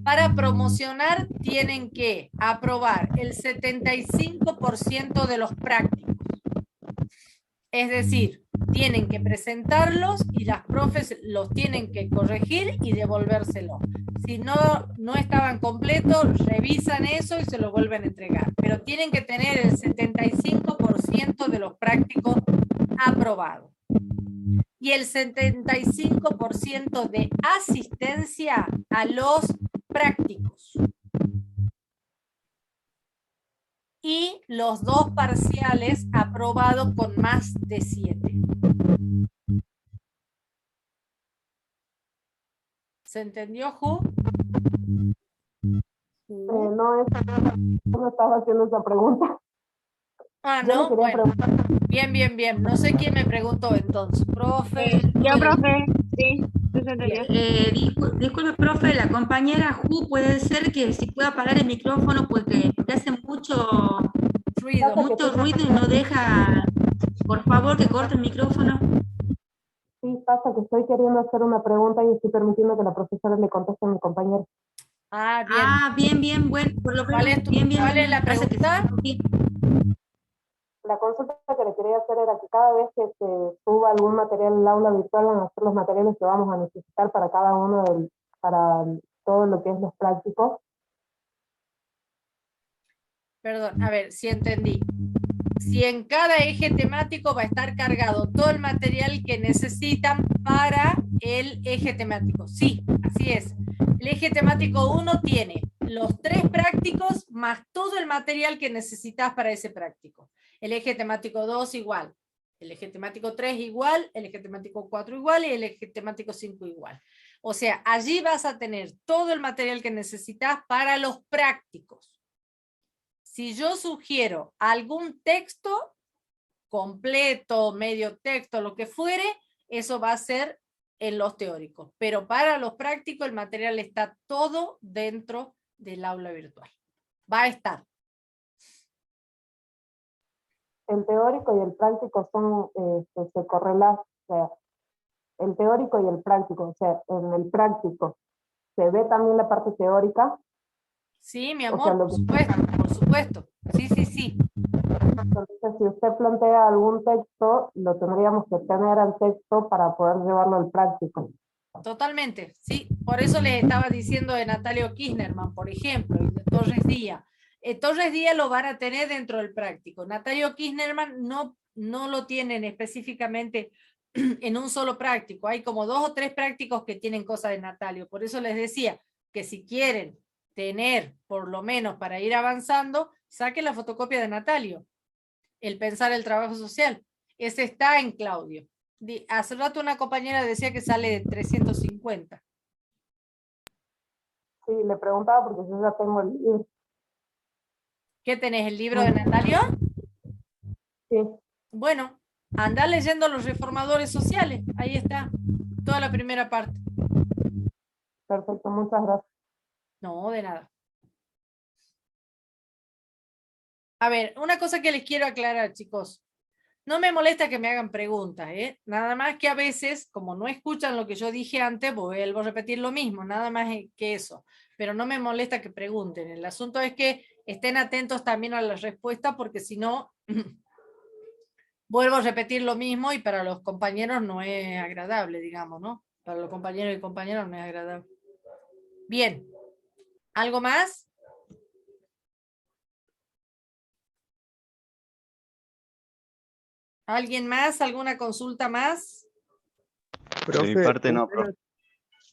Para promocionar tienen que aprobar el 75% de los prácticos. Es decir, tienen que presentarlos y las profes los tienen que corregir y devolvérselo. Si no estaban completos, revisan eso y se lo vuelven a entregar. Pero tienen que tener el 75% de los prácticos aprobados. Y el 75% de asistencia a los prácticos. Y los 2 parciales aprobados con más de 7. ¿Se entendió, Ju? No estaba haciendo esa pregunta. No, bueno. Bien. No sé quién me preguntó entonces. Profe. Yo, profe. Sí. Disculpe, profe, la compañera Ju puede ser que si pueda apagar el micrófono porque hace mucho ruido y no deja, por favor, que corte el micrófono. Sí, pasa que estoy queriendo hacer una pregunta y estoy permitiendo que la profesora le conteste a mi compañero. Bien, bueno, por lo que ¿Cuál es la pregunta? La consulta que le quería hacer era que cada vez que se suba algún material al aula virtual van a ser los materiales que vamos a necesitar para cada uno para todo lo que es los prácticos. Perdón, a ver, si entendí. Si en cada eje temático va a estar cargado todo el material que necesitan para el eje temático. Sí, así es. El eje temático 1 tiene los 3 prácticos más todo el material que necesitas para ese práctico. El eje temático 2 igual. El eje temático 3 igual, el eje temático 4 igual y el eje temático 5 igual. O sea, allí vas a tener todo el material que necesitas para los prácticos. Si yo sugiero algún texto completo, medio texto, lo que fuere, eso va a ser en los teóricos. Pero para los prácticos el material está todo dentro del aula virtual. Va a estar. El teórico y el práctico se correlacionan, o sea, el teórico y el práctico, o sea, en el práctico se ve también la parte teórica. Sí, mi amor, por supuesto. Sí. Entonces, si usted plantea algún texto, lo tendríamos que tener al texto para poder llevarlo al práctico. Totalmente, sí. Por eso les estaba diciendo de Natalio Kirchnerman, por ejemplo, y de Torres Díaz. Torres Díaz lo van a tener dentro del práctico. Natalio Kirchnerman no lo tienen específicamente en un solo práctico. Hay como 2 o 3 prácticos que tienen cosas de Natalio. Por eso les decía que si quieren tener, por lo menos para ir avanzando, saquen la fotocopia de Natalio. El pensar el trabajo social. Ese está en Claudio. Hace rato una compañera decía que sale de 350. Sí, le preguntaba porque yo ya tengo el libro. ¿Qué tenés, el libro de Natalio? Sí. Bueno, anda leyendo Los Reformadores Sociales. Ahí está, toda la primera parte. Perfecto, muchas gracias. No, de nada. A ver, una cosa que les quiero aclarar, chicos. No me molesta que me hagan preguntas, ¿eh? Nada más que a veces, como no escuchan lo que yo dije antes, vuelvo a repetir lo mismo, nada más que eso. Pero no me molesta que pregunten. El asunto es que estén atentos también a la respuesta, porque si no, vuelvo a repetir lo mismo y para los compañeros no es agradable, digamos, ¿no? Para los compañeros y compañeras no es agradable. Bien. ¿Algo más? ¿Alguien más? ¿Alguna consulta más? De mi parte no, profe.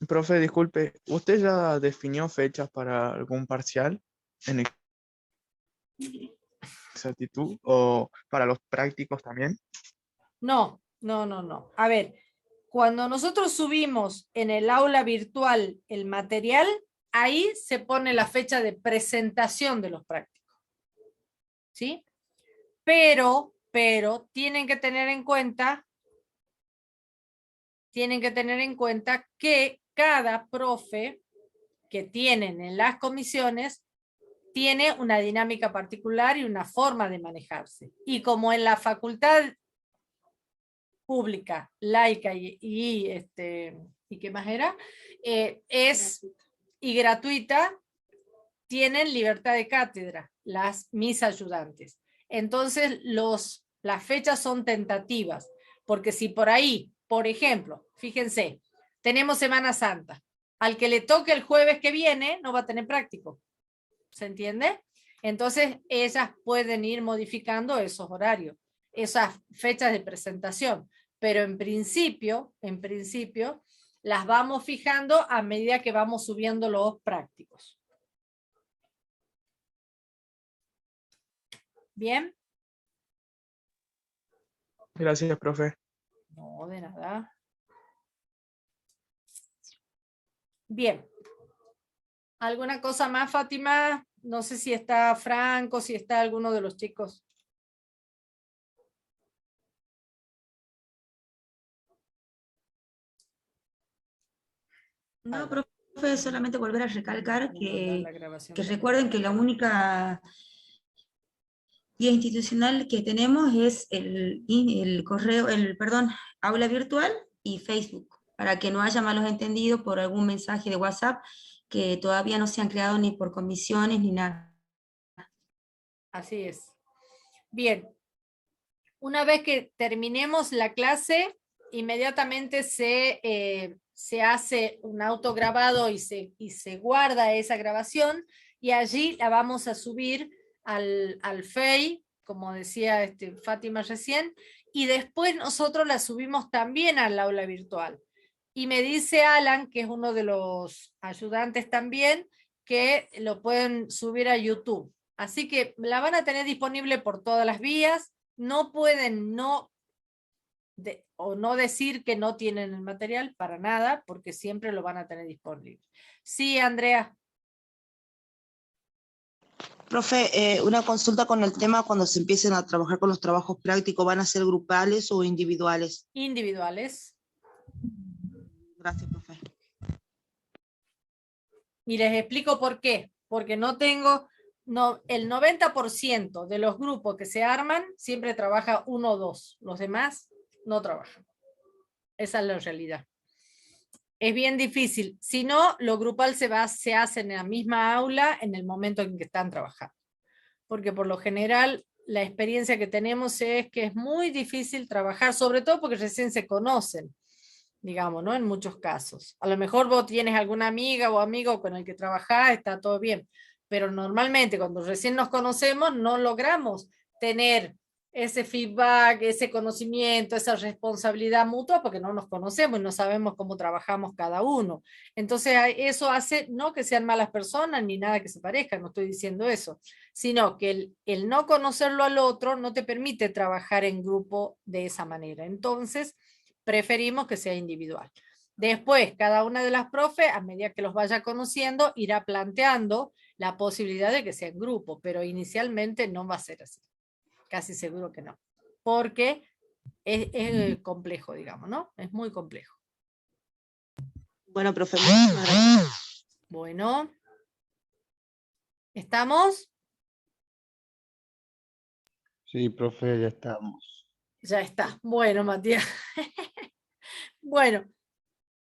Profe, disculpe, ¿usted ya definió fechas para algún parcial en exactitud o para los prácticos también? No. A ver, cuando nosotros subimos en el aula virtual el material, ahí se pone la fecha de presentación de los prácticos. ¿Sí? Pero tienen que tener en cuenta que cada profe que tienen en las comisiones tiene una dinámica particular y una forma de manejarse. Y como en la facultad pública, laica y ¿qué más era? Y gratuita, tienen libertad de cátedra, mis ayudantes. Entonces, las fechas son tentativas, porque si por ahí, por ejemplo, fíjense, tenemos Semana Santa, al que le toque el jueves que viene, no va a tener práctico. ¿Se entiende? Entonces, ellas pueden ir modificando esos horarios, esas fechas de presentación, pero en principio, las vamos fijando a medida que vamos subiendo los prácticos. ¿Bien? Gracias, profe. No, de nada. Bien. ¿Alguna cosa más, Fátima? No sé si está Franco, si está alguno de los chicos. No, profe, solamente volver a recalcar que también. recuerden que la única guía institucional que tenemos es el correo, aula virtual y Facebook, para que no haya malos entendidos por algún mensaje de WhatsApp que todavía no se han creado ni por comisiones ni nada. Así es. Bien. Una vez que terminemos la clase, inmediatamente se hace un autograbado y se guarda esa grabación, y allí la vamos a subir al FEI, como decía Fátima recién, y después nosotros la subimos también al aula virtual. Y me dice Alan, que es uno de los ayudantes también, que lo pueden subir a YouTube. Así que la van a tener disponible por todas las vías. No pueden no decir que no tienen el material, para nada, porque siempre lo van a tener disponible. Sí, Andrea. Profe, una consulta con el tema cuando se empiecen a trabajar con los trabajos prácticos, ¿van a ser grupales o individuales? Individuales. Gracias, profe. Y les explico por qué. Porque el 90% de los grupos que se arman siempre trabaja 1 o 2. Los demás no trabajan. Esa es la realidad. Es bien difícil. Si no, lo grupal se hace en la misma aula en el momento en que están trabajando. Porque por lo general la experiencia que tenemos es que es muy difícil trabajar, sobre todo porque recién se conocen. digamos, ¿no? En muchos casos. A lo mejor vos tienes alguna amiga o amigo con el que trabajás, está todo bien, pero normalmente cuando recién nos conocemos no logramos tener ese feedback, ese conocimiento, esa responsabilidad mutua, porque no nos conocemos y no sabemos cómo trabajamos cada uno. Entonces eso hace, no que sean malas personas ni nada que se parezca, no estoy diciendo eso, sino que el no conocerlo al otro no te permite trabajar en grupo de esa manera. Entonces, preferimos que sea individual. Después, cada una de las profes, a medida que los vaya conociendo, irá planteando la posibilidad de que sea en grupo, pero inicialmente no va a ser así. Casi seguro que no. Porque es complejo, digamos, ¿no? Es muy complejo. Bueno, profe, muchísimas gracias. Bueno. ¿Estamos? Sí, profe, ya estamos. Ya está. Bueno, Matías. Bueno,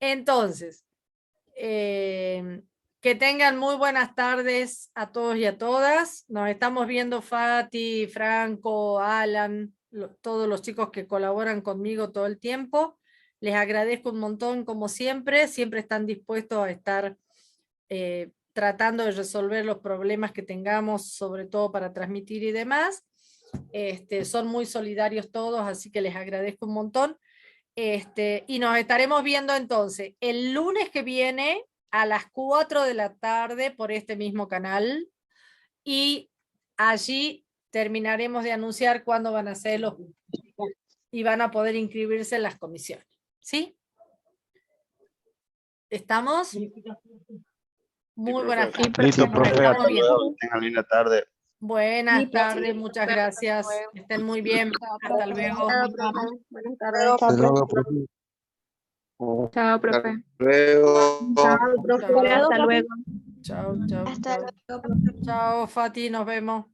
entonces, que tengan muy buenas tardes a todos y a todas. Nos estamos viendo Fati, Franco, Alan, todos los chicos que colaboran conmigo todo el tiempo. Les agradezco un montón, como siempre. Siempre están dispuestos a estar tratando de resolver los problemas que tengamos, sobre todo para transmitir y demás. Son muy solidarios todos, así que les agradezco un montón. Y nos estaremos viendo entonces el lunes que viene a las 4 de la tarde por este mismo canal, y allí terminaremos de anunciar cuándo van a ser los y van a poder inscribirse en las comisiones. ¿Sí? ¿Estamos? Muy buenas tardes. Listo, profe, hasta Estamos bien. luego. Tengan linda tarde. Buenas tardes, muchas gracias. Que estén muy bien. Hasta luego. Buenas tardes. Hasta luego, profe. Chao, profe. Luego. Chao, profe. Hasta luego. Chao, chao. Hasta Chao, luego. chao, Fati, nos vemos.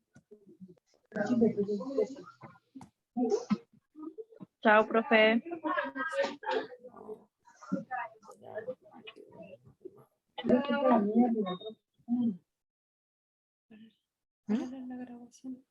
Chao, profe. ¿Mm?